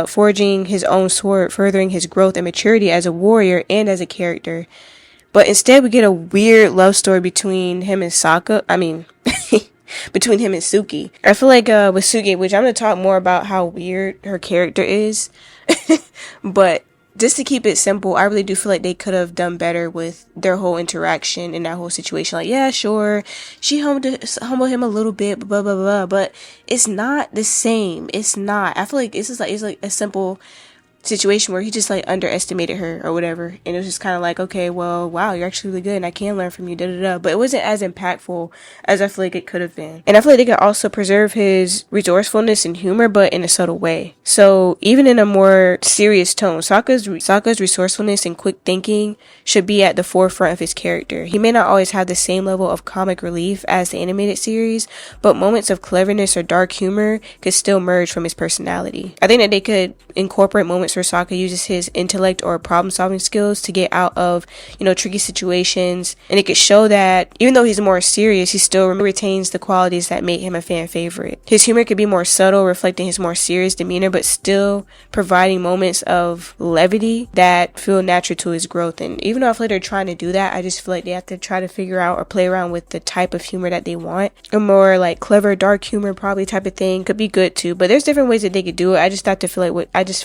forging his own sword, furthering his growth and maturity as a warrior and as a character. But instead we get a weird love story between him and Sokka. I mean, between him and Suki. I feel like with Suki, which I'm going to talk more about how weird her character is, but just to keep it simple, I really do feel like they could have done better with their whole interaction in that whole situation. Like, yeah, sure, she humbled him a little bit, blah, blah, blah, but it's not the same. It's not. I feel like it's like a simple situation where he just like underestimated her or whatever, and it was just kind of like, okay, well, wow, you're actually really good and I can learn from you, but it wasn't as impactful as I feel like it could have been. And I feel like they could also preserve his resourcefulness and humor, but in a subtle way. So even in a more serious tone, Sokka's resourcefulness and quick thinking should be at the forefront of his character. He may not always have the same level of comic relief as the animated series, but moments of cleverness or dark humor could still merge from his personality. I think that they could incorporate moments where Sokka uses his intellect or problem-solving skills to get out of, you know, tricky situations, and it could show that even though he's more serious, he still retains the qualities that made him a fan favorite. His humor could be more subtle, reflecting his more serious demeanor, but still providing moments of levity that feel natural to his growth. And even though I feel like they're trying to do that, I just feel like they have to try to figure out or play around with the type of humor that they want. A more like clever, dark humor probably type of thing could be good too, but there's different ways that they could do it. I just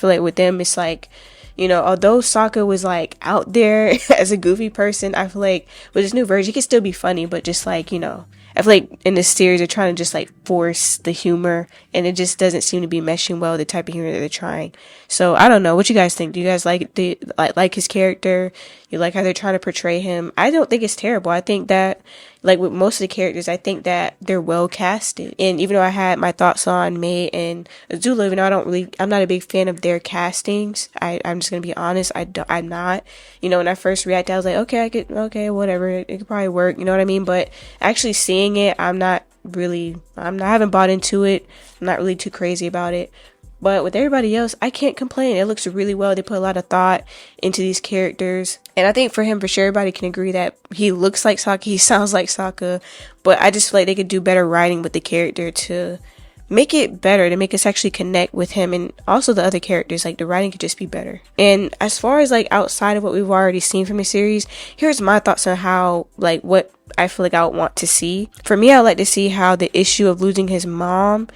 feel like with them, it's like, you know, although Sokka was like out there as a goofy person, I feel like with this new version he could still be funny, but just like, you know, I feel like in this series they're trying to just like force the humor, and it just doesn't seem to be meshing well, the type of humor that they're trying. So I don't know, what you guys think? Do you guys like his character? You like how they're trying to portray him? I don't think it's terrible. I think that, like with most of the characters, I think that they're well casted. And even though I had my thoughts on May and Azula, even though I'm not a big fan of their castings, I'm just gonna be honest, I'm not. You know, when I first reacted, I was like, okay, whatever, it could probably work, you know what I mean? But actually seeing it, I haven't bought into it. I'm not really too crazy about it. But with everybody else, I can't complain. It looks really well. They put a lot of thought into these characters. And I think for him, for sure, everybody can agree that he looks like Sokka, he sounds like Sokka. But I just feel like they could do better writing with the character to make it better, to make us actually connect with him, and also the other characters. Like, the writing could just be better. And as far as like outside of what we've already seen from the series, here's my thoughts on how, like, what I feel like I would want to see. For me, I would like to see how the issue of losing his mom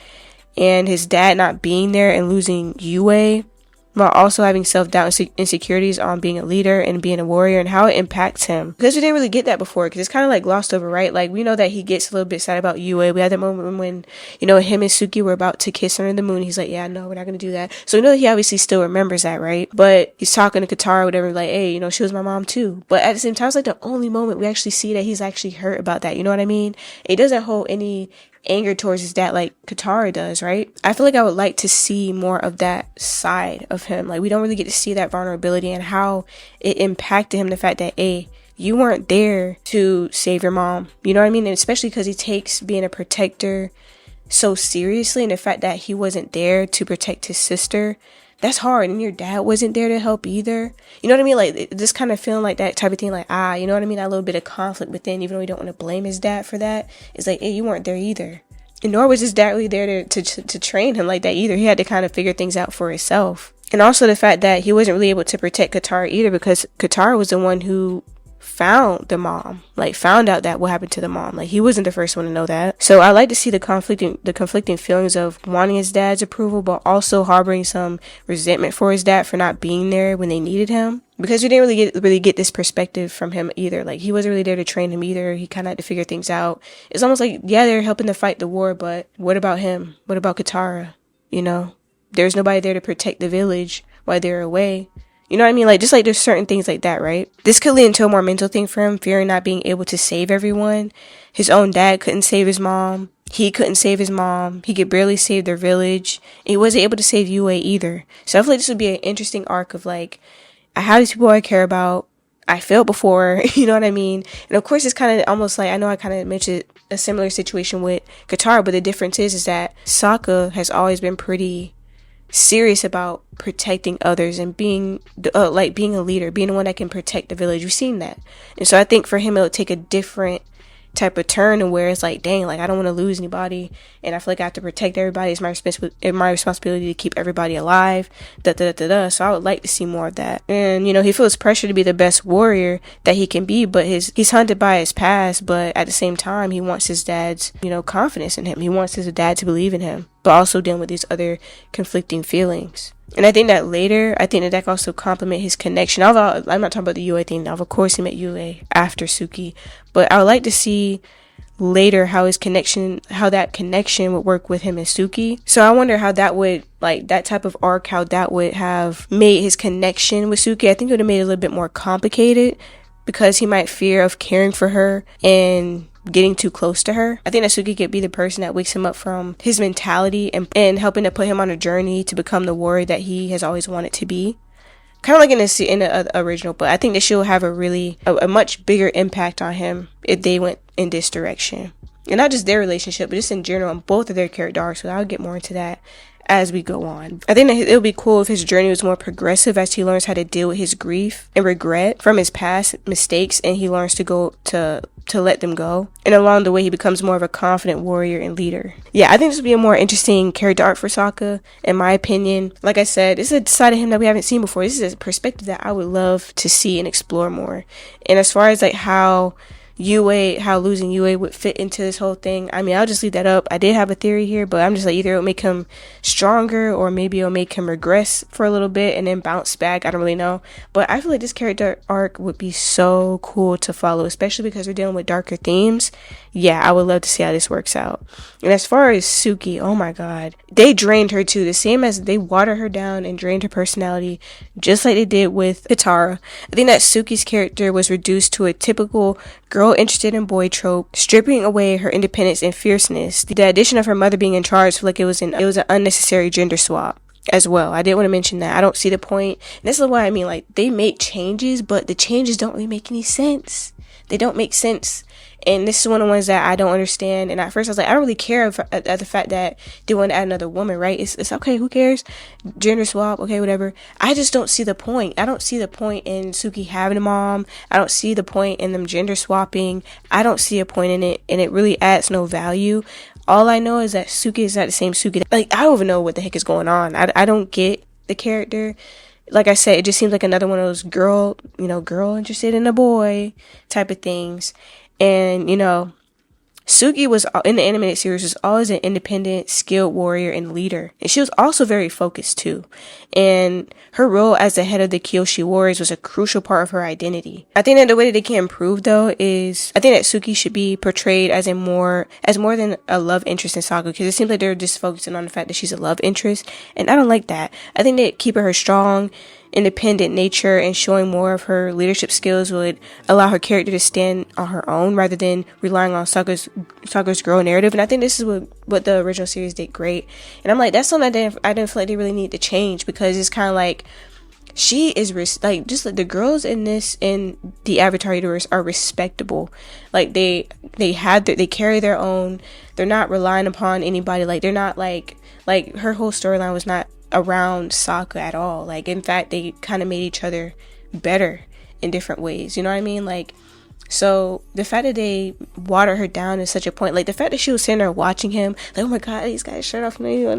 and his dad not being there and losing Yue, while also having self-doubt and insecurities on being a leader and being a warrior, and how it impacts him. Because we didn't really get that before, because it's kind of like glossed over, right? Like, we know that he gets a little bit sad about Yue. We had that moment when, you know, him and Suki were about to kiss under the moon. He's like, yeah, no, we're not going to do that. So we know that he obviously still remembers that, right? But he's talking to Katara or whatever, like, hey, you know, she was my mom too. But at the same time, it's like the only moment we actually see that he's actually hurt about that. You know what I mean? It doesn't hold any anger towards his dad like Katara does, right? I feel like I would like to see more of that side of him. Like, we don't really get to see that vulnerability and how it impacted him, the fact that, hey, you weren't there to save your mom. You know what I mean? And especially because he takes being a protector so seriously, and the fact that he wasn't there to protect his sister, that's hard. And your dad wasn't there to help either. You know what I mean? Like, just kind of feeling like that type of thing, like, you know what I mean? That little bit of conflict within, even though we don't want to blame his dad for that. It's like, hey, you weren't there either. And nor was his dad really there to train him like that either. He had to kind of figure things out for himself. And also the fact that he wasn't really able to protect Katara either, because Katara was the one who found the mom, like found out that what happened to the mom. Like he wasn't the first one to know that. So I like to see the conflicting feelings of wanting his dad's approval, but also harboring some resentment for his dad for not being there when they needed him. Because we didn't really get this perspective from him either. Like he wasn't really there to train him either. He kind of had to figure things out. It's almost like, yeah, they're helping to fight the war, but what about him? What about Katara? You know, there's nobody there to protect the village while they're away. You know what I mean? Like, just like there's certain things like that, right? This could lead into a more mental thing for him, fearing not being able to save everyone. His own dad couldn't save his mom. He couldn't save his mom. He could barely save their village. And he wasn't able to save Yue either. So I feel like this would be an interesting arc of like, I have these people I care about. I failed before, you know what I mean? And of course, it's kind of almost like, I know I kind of mentioned a similar situation with Katara, but the difference is that Sokka has always been pretty serious about protecting others and being being a leader, being the one that can protect the village. We've seen that. And so I think for him, it'll take a different type of turn, and where it's like, dang, like I don't want to lose anybody, and I feel like I have to protect everybody. It's my responsibility to keep everybody alive. So I would like to see more of that. And you know, he feels pressure to be the best warrior that he can be, but he's hunted by his past. But at the same time, he wants his dad's, you know, confidence in him. He wants his dad to believe in him, but also dealing with these other conflicting feelings. And I think that later, that can also complement his connection. I'm not talking about the Yue thing now. Of course, he met Yue after Suki. But I would like to see later how that connection would work with him and Suki. So I wonder how that would, like, that type of arc, how that would have made his connection with Suki. I think it would have made it a little bit more complicated, because he might fear of caring for her and getting too close to her. I think that Suki could be the person that wakes him up from his mentality and helping to put him on a journey to become the warrior that he has always wanted to be. Kind of like in the original, but I think that she'll have a much bigger impact on him if they went in this direction. And not just their relationship, but just in general on both of their character arcs. So I'll get more into that as we go on. I think that it would be cool if his journey was more progressive as he learns how to deal with his grief and regret from his past mistakes, and he learns to let them go. And along the way, he becomes more of a confident warrior and leader. Yeah, I think this would be a more interesting character arc for Sokka, in my opinion. Like I said, this is a side of him that we haven't seen before. This is a perspective that I would love to see and explore more. And as far as like how losing Yue would fit into this whole thing, I mean, I'll just leave that up. I did have a theory here, but I'm just like, either it'll make him stronger or maybe it'll make him regress for a little bit and then bounce back. I don't really know, but I feel like this character arc would be so cool to follow, especially because we're dealing with darker themes. Yeah, I would love to see how this works out. And as far as Suki, oh my god, they drained her too, the same as they watered her down and drained her personality, just like they did with Katara. I think that Suki's character was reduced to a typical girl interested in boy trope, stripping away her independence and fierceness. The addition of her mother being in charge, feel like it was an unnecessary gender swap as well. I did want to mention that. I don't see the point. And this is why I mean, like, they make changes, but the changes don't really make any sense. They don't make sense. And this is one of the ones that I don't understand. And at first I was like, I don't really care at the fact that they want to add another woman, right? It's okay, who cares? Gender swap, okay, whatever. I just don't see the point. I don't see the point in Suki having a mom. I don't see the point in them gender swapping. I don't see a point in it, and it really adds no value. All I know is that Suki is not the same Suki. Like, I don't even know what the heck is going on. I don't get the character. Like I said, it just seems like another one of those girl interested in a boy type of things. And, you know, Suki was, in the animated series, was always an independent, skilled warrior and leader. And she was also very focused too. And her role as the head of the Kyoshi Warriors was a crucial part of her identity. I think that the way that they can improve, though, is I think that Suki should be portrayed as more than a love interest in Sokka, because it seems like they're just focusing on the fact that she's a love interest. And I don't like that. I think that keeping her strong, independent nature and showing more of her leadership skills would allow her character to stand on her own rather than relying on Sokka's girl narrative. And I think this is what the original series did great. And I'm like, that's something I didn't feel like they really need to change, because it's kind of like she is just like the girls in the Avatar universe are respectable. Like they carry their own. They're not relying upon anybody. Like they're not like her whole storyline was not around Sokka at all. Like, in fact, they kind of made each other better in different ways. You know what I mean? Like, So the fact that they watered her down to such a point, like the fact that she was sitting there watching him, like, oh my god, he's got his shirt off, you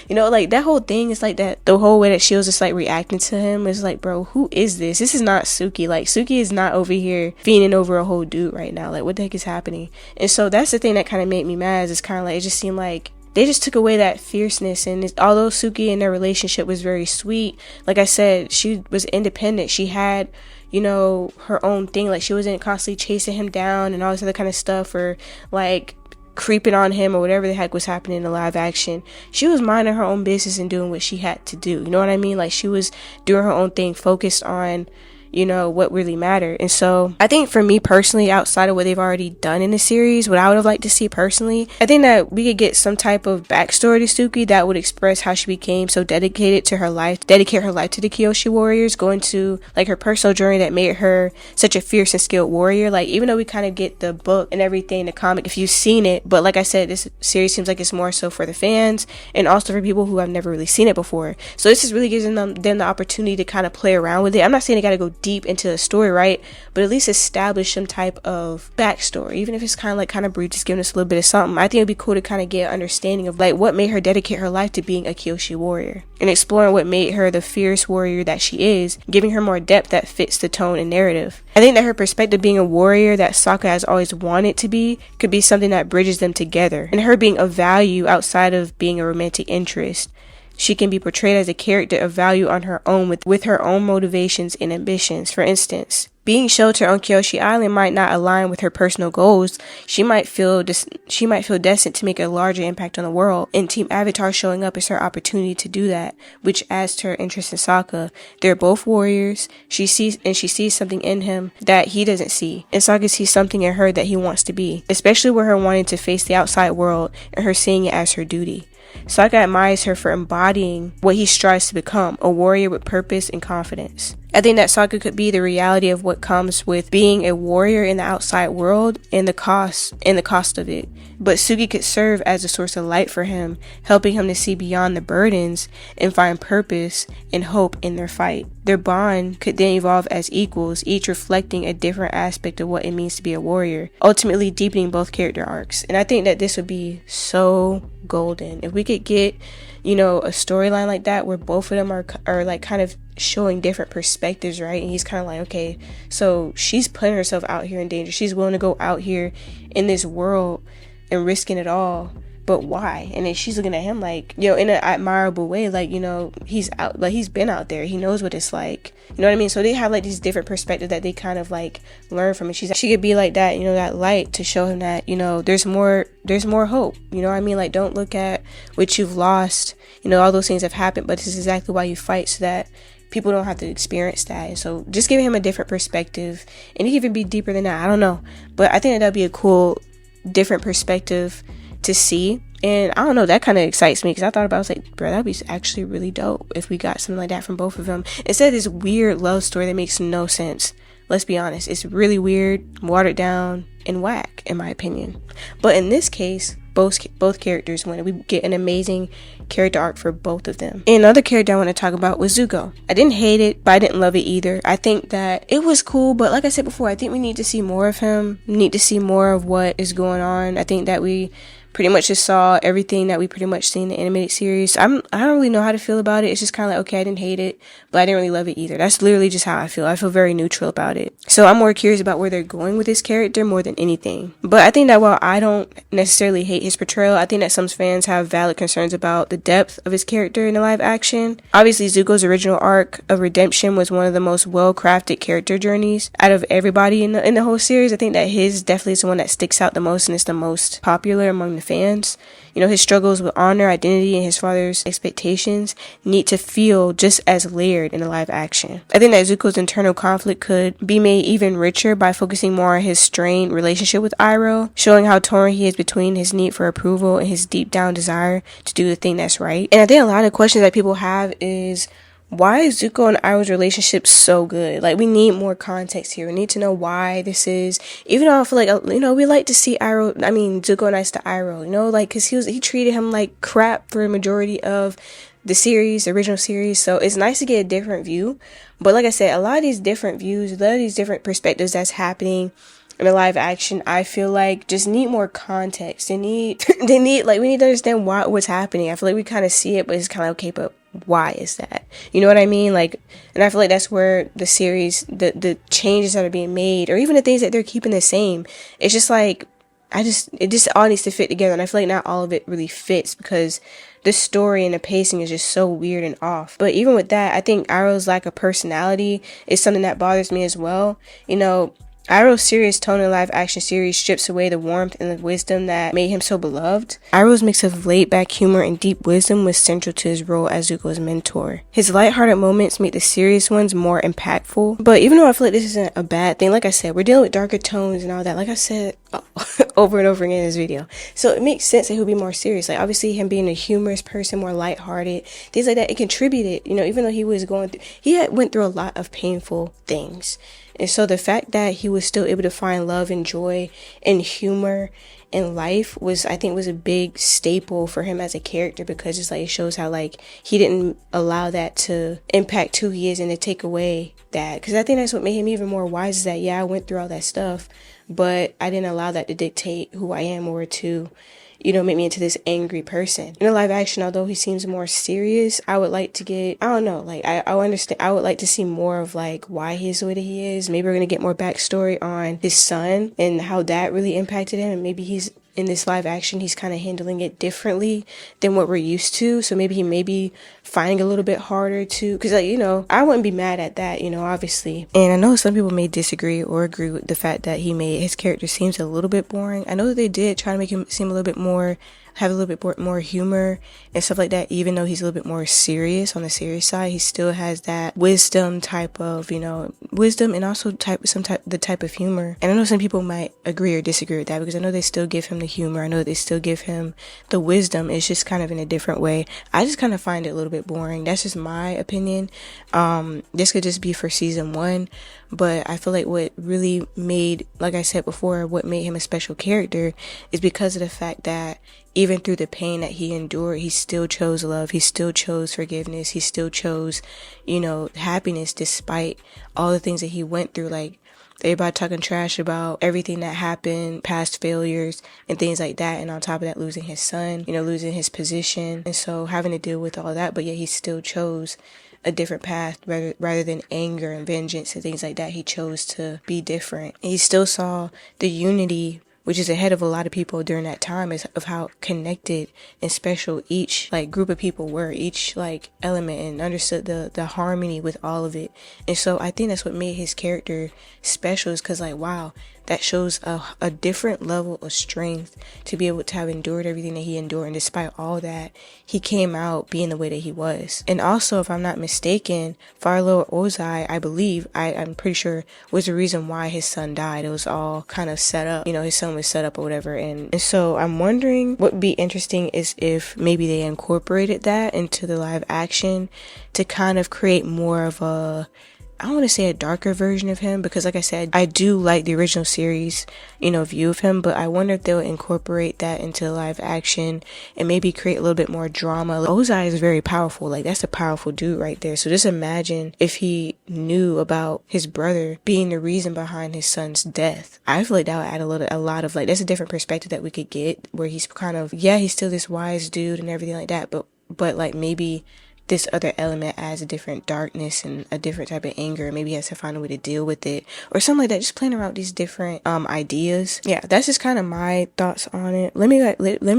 know, like that whole thing is like that. The whole way that she was just like reacting to him is like, bro, who is this? This is not Suki. Like Suki is not over here fiending over a whole dude right now. Like what the heck is happening? And so that's the thing that kind of made me mad. It's kind of like it just seemed like they just took away that fierceness. And although Suki and their relationship was very sweet, like I said, she was independent. She had, you know, her own thing. Like she wasn't constantly chasing him down and all this other kind of stuff, or like creeping on him or whatever the heck was happening in the live action. She was minding her own business and doing what she had to do. You know what I mean? Like she was doing her own thing, focused on, you know, what really mattered. And so I think for me personally, outside of what they've already done in the series, what I would have liked to see personally, I think that we could get some type of backstory to Suki that would express how she became so dedicated to her life, dedicate her life to the Kyoshi warriors, going to like her personal journey that made her such a fierce and skilled warrior. Like even though we kind of get the book and everything, the comic, if you've seen it, but like I said, this series seems like it's more so for the fans and also for people who have never really seen it before. So this is really giving them the opportunity to kind of play around with it. I'm not saying they got to go deep into the story, right? But at least establish some type of backstory, even if it's kind of brief, just giving us a little bit of something. I think it'd be cool to kind of get an understanding of like what made her dedicate her life to being a Kyoshi warrior, and exploring what made her the fierce warrior that she is, giving her more depth that fits the tone and narrative. I think that her perspective being a warrior that Sokka has always wanted to be could be something that bridges them together, and her being of value outside of being a romantic interest. She can be portrayed as a character of value on her own with her own motivations and ambitions. For instance, being sheltered on Kyoshi Island might not align with her personal goals. She might feel destined to make a larger impact on the world, and Team Avatar showing up is her opportunity to do that, which adds to her interest in Sokka. They're both warriors. She sees something in him that he doesn't see, and Sokka sees something in her that he wants to be, especially with her wanting to face the outside world and her seeing it as her duty. Sokka admires her for embodying what he strives to become, a warrior with purpose and confidence. I think that Sokka could be the reality of what comes with being a warrior in the outside world and the cost of it. But Suki could serve as a source of light for him, helping him to see beyond the burdens and find purpose and hope in their fight. Their bond could then evolve as equals, each reflecting a different aspect of what it means to be a warrior, ultimately deepening both character arcs. And I think that this would be so golden if we could get, you know, a storyline like that where both of them are like kind of showing different perspectives, right? And he's kind of like, okay, so she's putting herself out here in danger. She's willing to go out here in this world and risking it all, but why? And then she's looking at him like, you know, in an admirable way, like, you know, he's out, like he's been out there, he knows what it's like, you know what I mean? So they have like these different perspectives that they kind of like learn from, and she could be like that, you know, that light to show him that, you know, there's more hope, you know what I mean? Like, don't look at what you've lost, you know, all those things have happened, but this is exactly why you fight, so that people don't have to experience that. And so just giving him a different perspective, and it could even be deeper than that, I don't know, but I think that'd be a cool different perspective to see. And I don't know, that kind of excites me, because I thought about it, I was like, bro, that'd be actually really dope if we got something like that from both of them, instead of this weird love story that makes no sense. Let's be honest, it's really weird, watered down, and whack, in my opinion. But in this case, both characters win. We get an amazing character arc for both of them. And another character I want to talk about was Zuko. I didn't hate it, but I didn't love it either. I think that it was cool, but like I said before, I think we need to see more of him. We need to see more of what is going on. I think that we pretty much just saw everything that we pretty much seen in the animated series. I don't really know how to feel about it. It's just kind of like, okay, I didn't hate it, but I didn't really love it either. That's literally just how I feel. I feel very neutral about it. So I'm more curious about where they're going with this character more than anything. But I think that while I don't necessarily hate his portrayal, I think that some fans have valid concerns about the depth of his character in the live action. Obviously, Zuko's original arc of redemption was one of the most well-crafted character journeys out of everybody in the whole series. I think that his definitely is the one that sticks out the most and is the most popular among the fans. You know, his struggles with honor, identity, and his father's expectations need to feel just as layered in the live action. I think that Zuko's internal conflict could be made even richer by focusing more on his strained relationship with Iroh, showing how torn he is between his need for approval and his deep down desire to do the thing that's right. And I think a lot of questions that people have is, why is Zuko and Iroh's relationship so good? Like, we need more context here. We need to know why this is. Even though I feel like, you know, we like to see Zuko nice to Iroh, you know, like, because he treated him like crap for a majority of the series, the original series. So it's nice to get a different view. But like I said, a lot of these different views, a lot of these different perspectives that's happening in the live action, I feel like just need more context. They need we need to understand what's happening. I feel like we kind of see it, but it's kind of okay, but why is that? You know what I mean? Like, and I feel like that's where the series, the changes that are being made, or even the things that they're keeping the same, it's just like, it just all needs to fit together. And I feel like not all of it really fits because the story and the pacing is just so weird and off. But even with that, I think Iroh's lack of personality is something that bothers me as well. You know, Iroh's serious tone in the live action series strips away the warmth and the wisdom that made him so beloved. Iroh's mix of laid back humor and deep wisdom was central to his role as Zuko's mentor. His lighthearted moments make the serious ones more impactful. But even though I feel like this isn't a bad thing, like I said, we're dealing with darker tones and all that, like I said over and over again in this video. So it makes sense that he'll be more serious. Like, obviously him being a humorous person, more lighthearted, things like that, it contributed, you know, even though he was went through a lot of painful things. And so the fact that he was still able to find love and joy and humor in life I think was a big staple for him as a character, because it's like, it shows how like he didn't allow that to impact who he is and to take away that. Because I think that's what made him even more wise, is that, yeah, I went through all that stuff, but I didn't allow that to dictate who I am or to, you know, make me into this angry person. In the live action, although he seems more serious, I would like to get, I don't know, like, I understand, I would like to see more of like why he is the way that he is. Maybe we're gonna get more backstory on his son and how that really impacted him, and maybe he's, in this live action, he's kind of handling it differently than what we're used to. So maybe he may be finding a little bit harder to, because, like, you know, I wouldn't be mad at that, you know, obviously. And I know some people may disagree or agree with the fact that he made his character seems a little bit boring. I know that they did try to make him seem a little bit more, have a little bit more humor and stuff like that. Even though he's a little bit more serious, on the serious side, he still has that wisdom type of, you know, wisdom, and also the type of humor. And I know some people might agree or disagree with that, because I know they still give him the humor. I know they still give him the wisdom. It's just kind of in a different way. I just kind of find it a little bit boring. That's just my opinion. This could just be for season 1, but I feel like what really made, like I said before, what made him a special character is because of the fact that even through the pain that he endured, he still chose love. He still chose forgiveness. He still chose, you know, happiness despite all the things that he went through. Like, everybody talking trash about everything that happened, past failures and things like that. And on top of that, losing his son, you know, losing his position. And so having to deal with all that, but yet he still chose a different path rather than anger and vengeance and things like that. He chose to be different. And he still saw the unity, which is ahead of a lot of people during that time, is of how connected and special each like group of people were, each like element, and understood the harmony with all of it. And so I think that's what made his character special, is because, like, wow, that shows a different level of strength to be able to have endured everything that he endured, and despite all that, he came out being the way that he was. And also, if I'm not mistaken, Farlo Ozai, I believe, I'm pretty sure, was the reason why his son died. It was all kind of set up, you know, his son was set up or whatever. And so I'm wondering, what would be interesting is if maybe they incorporated that into the live action to kind of create more of a, I don't want to say a darker version of him, because like I said, I do like the original series, you know, view of him, but I wonder if they'll incorporate that into live action and maybe create a little bit more drama. Ozai is very powerful. Like, that's a powerful dude right there. So just imagine if he knew about his brother being the reason behind his son's death. I feel like that would add a lot of, like, that's a different perspective that we could get, where he's kind of, yeah, he's still this wise dude and everything like that, but like, maybe this other element adds a different darkness and a different type of anger. Maybe he has to find a way to deal with it or something like that. Just playing around these different ideas. Yeah, that's just kind of my thoughts on it. Let me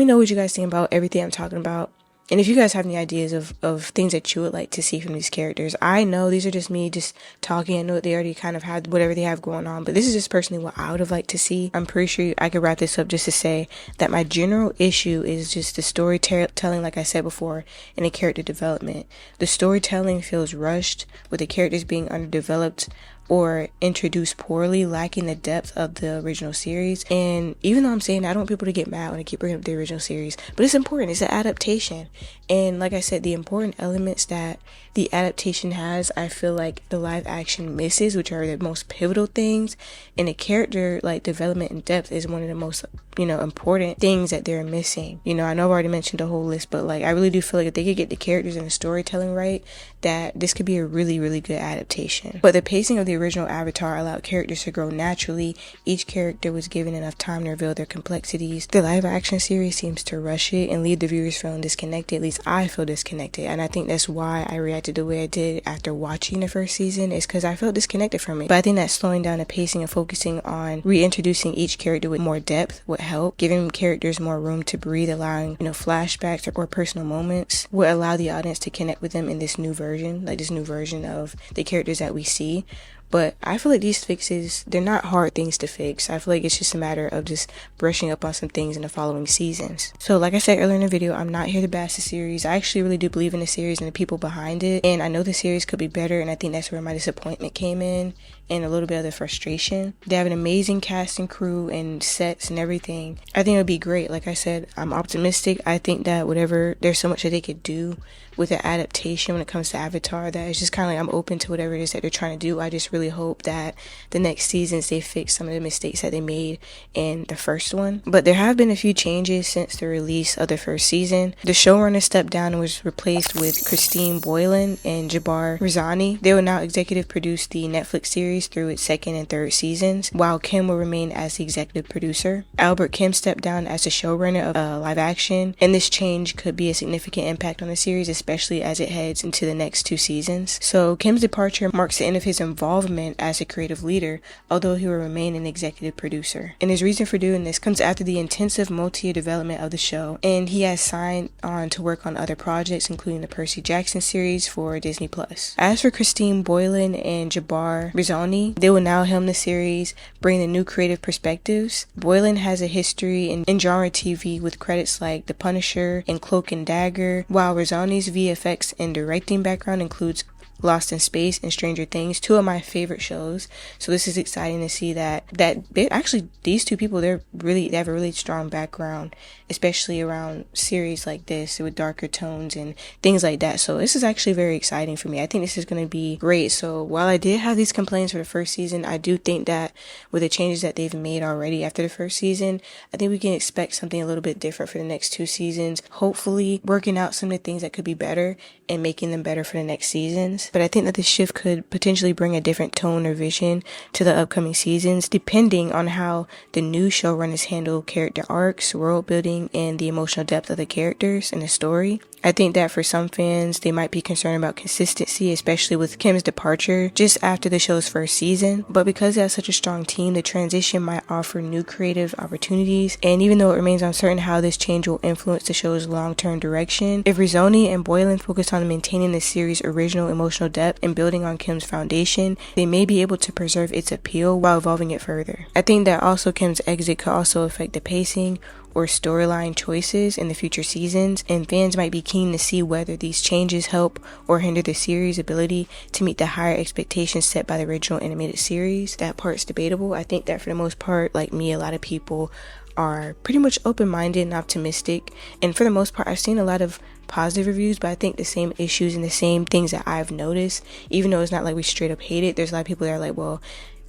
know what you guys think about everything I'm talking about. And if you guys have any ideas of things that you would like to see from these characters. I know these are just me just talking. I know they already kind of had whatever they have going on, but this is just personally what I would have liked to see. I'm pretty sure I could wrap this up just to say that my general issue is just the storytelling, like I said before, and the character development. The storytelling feels rushed, with the characters being underdeveloped or introduced poorly, lacking the depth of the original series. And even though I'm saying I don't want people to get mad when I keep bringing up the original series, but it's important. It's an adaptation. And like I said, the important elements that the adaptation has, I feel like the live action misses, which are the most pivotal things. And the character like development and depth is one of the most, important things that they're missing. I know I've already mentioned the whole list, but like I really do feel like if they could get the characters and the storytelling right, that this could be a really, really good adaptation. But the pacing of the original Avatar allowed characters to grow naturally. Each character was given enough time to reveal their complexities. The live action series seems to rush it and leave the viewers feeling disconnected. At least I feel disconnected, and I think that's why I reacted the way I did after watching the first season, is because I felt disconnected from it. But I think that slowing down the pacing and focusing on reintroducing each character with more depth would help, giving characters more room to breathe, allowing flashbacks or personal moments would allow the audience to connect with them in this new version, of the characters that we see. But I feel like these fixes, they're not hard things to fix. I feel like it's just a matter of just brushing up on some things in the following seasons. So like I said earlier in the video, I'm not here to bash the series. I actually really do believe in the series and the people behind it. And I know the series could be better, and I think that's where my disappointment came in and a little bit of the frustration. They have an amazing cast and crew and sets and everything. I think it would be great. Like I said, I'm optimistic. I think that there's so much that they could do with the adaptation when it comes to Avatar, that it's just kind of like I'm open to whatever it is that they're trying to do. I just really hope that the next seasons they fix some of the mistakes that they made in the first one. But there have been a few changes since the release of the first season. The showrunner stepped down and was replaced with Christine Boylan and Jabbar Rizani. They will now executive produce the Netflix series through its second and third seasons, while Kim will remain as the executive producer. Albert Kim stepped down as the showrunner of live action, and this change could be a significant impact on the series, especially as it heads into the next 2 seasons. So Kim's departure marks the end of his involvement as a creative leader, although he will remain an executive producer. And his reason for doing this comes after the intensive multi-year development of the show, and he has signed on to work on other projects, including the Percy Jackson series for Disney+. As for Christine Boylan and Jabbar Rizani, they will now helm the series, bring the new creative perspectives. Boylan has a history in genre TV with credits like The Punisher and Cloak and Dagger, while Rizani's VFX and directing background includes Lost in Space and Stranger Things, 2 of my favorite shows. So this is exciting to see that actually these 2 people, they have a really strong background, especially around series like this with darker tones and things like that. So this is actually very exciting for me. I think this is going to be great. So while I did have these complaints for the first season, I do think that with the changes that they've made already after the first season, I think we can expect something a little bit different for the next 2 seasons, hopefully working out some of the things that could be better and making them better for the next seasons. But I think that this shift could potentially bring a different tone or vision to the upcoming seasons, depending on how the new showrunners handle character arcs, world building, and the emotional depth of the characters and the story. I think that for some fans, they might be concerned about consistency, especially with Kim's departure just after the show's first season. But because they have such a strong team, the transition might offer new creative opportunities. And even though it remains uncertain how this change will influence the show's long-term direction, if Rizani and Boylan focus on maintaining the series' original emotional depth and building on Kim's foundation, they may be able to preserve its appeal while evolving it further. I think that also Kim's exit could also affect the pacing or storyline choices in the future seasons, and fans might be keen to see whether these changes help or hinder the series' ability to meet the higher expectations set by the original animated series. That part's debatable. I think that for the most part, like me, a lot of people are pretty much open-minded and optimistic, and for the most part I've seen a lot of positive reviews, but I think the same issues and the same things that I've noticed, even though it's not like we straight up hate it, there's a lot of people that are like, well,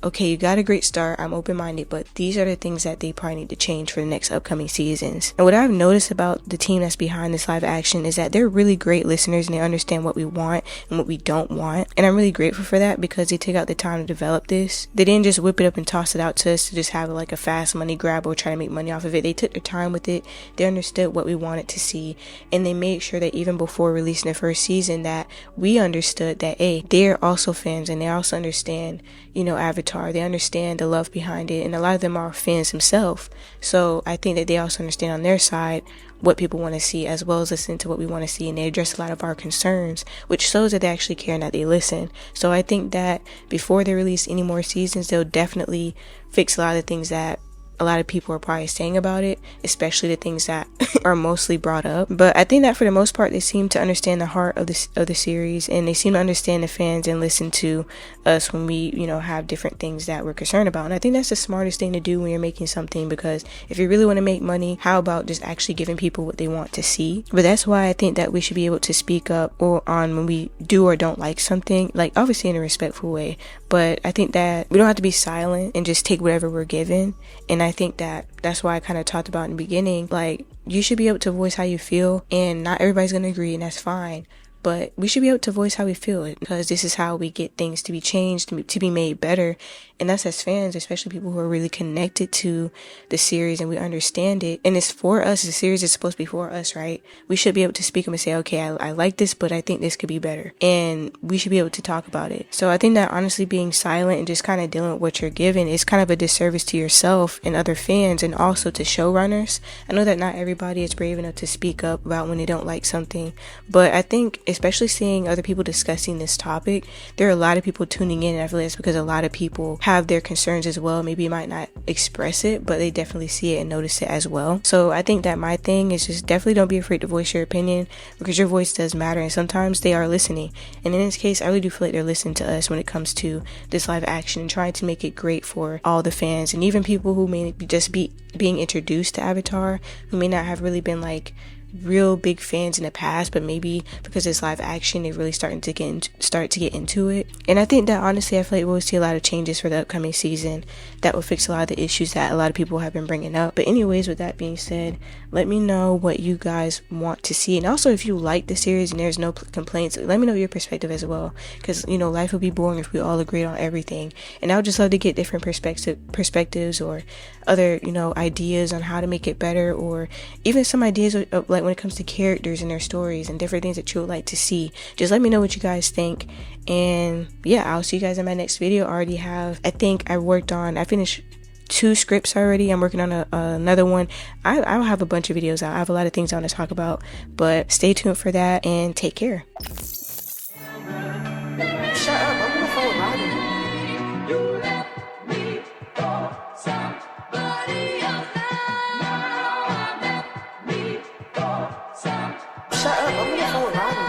okay, you got a great start, I'm open-minded, but these are the things that they probably need to change for the next upcoming seasons. And what I've noticed about the team that's behind this live action is that they're really great listeners and they understand what we want and what we don't want. And I'm really grateful for that because they took out the time to develop this. They didn't just whip it up and toss it out to us to just have like a fast money grab or try to make money off of it. They took their time with it. They understood what we wanted to see, and they made sure that even before releasing the first season that we understood that, hey, they're also fans and they also understand, Avatar. They understand the love behind it, and a lot of them are fans themselves. So I think that they also understand on their side what people want to see, as well as listen to what we want to see, and they address a lot of our concerns, which shows that they actually care and that they listen. So I think that before they release any more seasons, they'll definitely fix a lot of the things that a lot of people are probably saying about it, especially the things that are mostly brought up. But I think that for the most part, they seem to understand the heart of the series, and they seem to understand the fans and listen to us when we, you know, have different things that we're concerned about. And I think that's the smartest thing to do when you're making something, because if you really want to make money, how about just actually giving people what they want to see? But that's why I think that we should be able to speak up or on when we do or don't like something, like obviously in a respectful way. But I think that we don't have to be silent and just take whatever we're given. And I think that that's why I kind of talked about in the beginning, like, you should be able to voice how you feel, and not everybody's going to agree, and that's fine. But we should be able to voice how we feel, because this is how we get things to be changed, to be made better. And that's as fans, especially people who are really connected to the series and we understand it. And it's for us. The series is supposed to be for us, right? We should be able to speak up and say, okay, I like this, but I think this could be better. And we should be able to talk about it. So I think that honestly being silent and just kind of dealing with what you're given is kind of a disservice to yourself and other fans, and also to showrunners. I know that not everybody is brave enough to speak up about when they don't like something, but I think especially seeing other people discussing this topic, there are a lot of people tuning in, and I feel like it's because a lot of people have their concerns as well. Maybe you might not express it, but they definitely see it and notice it as well. So I think that my thing is just definitely don't be afraid to voice your opinion, because your voice does matter, and sometimes they are listening. And in this case, I really do feel like they're listening to us when it comes to this live action and trying to make it great for all the fans, and even people who may just be being introduced to Avatar, who may not have really been like real big fans in the past, but maybe because it's live action, they really start to get into it. And I think that honestly, I feel like we'll see a lot of changes for the upcoming season that will fix a lot of the issues that a lot of people have been bringing up. But anyways, with that being said, let me know what you guys want to see, and also if you like the series and there's no complaints, let me know your perspective as well, because you know, life would be boring if we all agreed on everything. And I would just love to get different perspectives or other, you know, ideas on how to make it better, or even some ideas of like when it comes to characters and their stories and different things that you would like to see. Just let me know what you guys think. And yeah, I'll see you guys in my next video. I think I finished 2 scripts already. I'm working on another one. I'll have a bunch of videos out. I have a lot of things I want to talk about, but stay tuned for that, and take care. Shut up, I'm gonna phone Robin. You left me for somebody else. Now I left me for some. Shut up, I'm gonna phone Robin.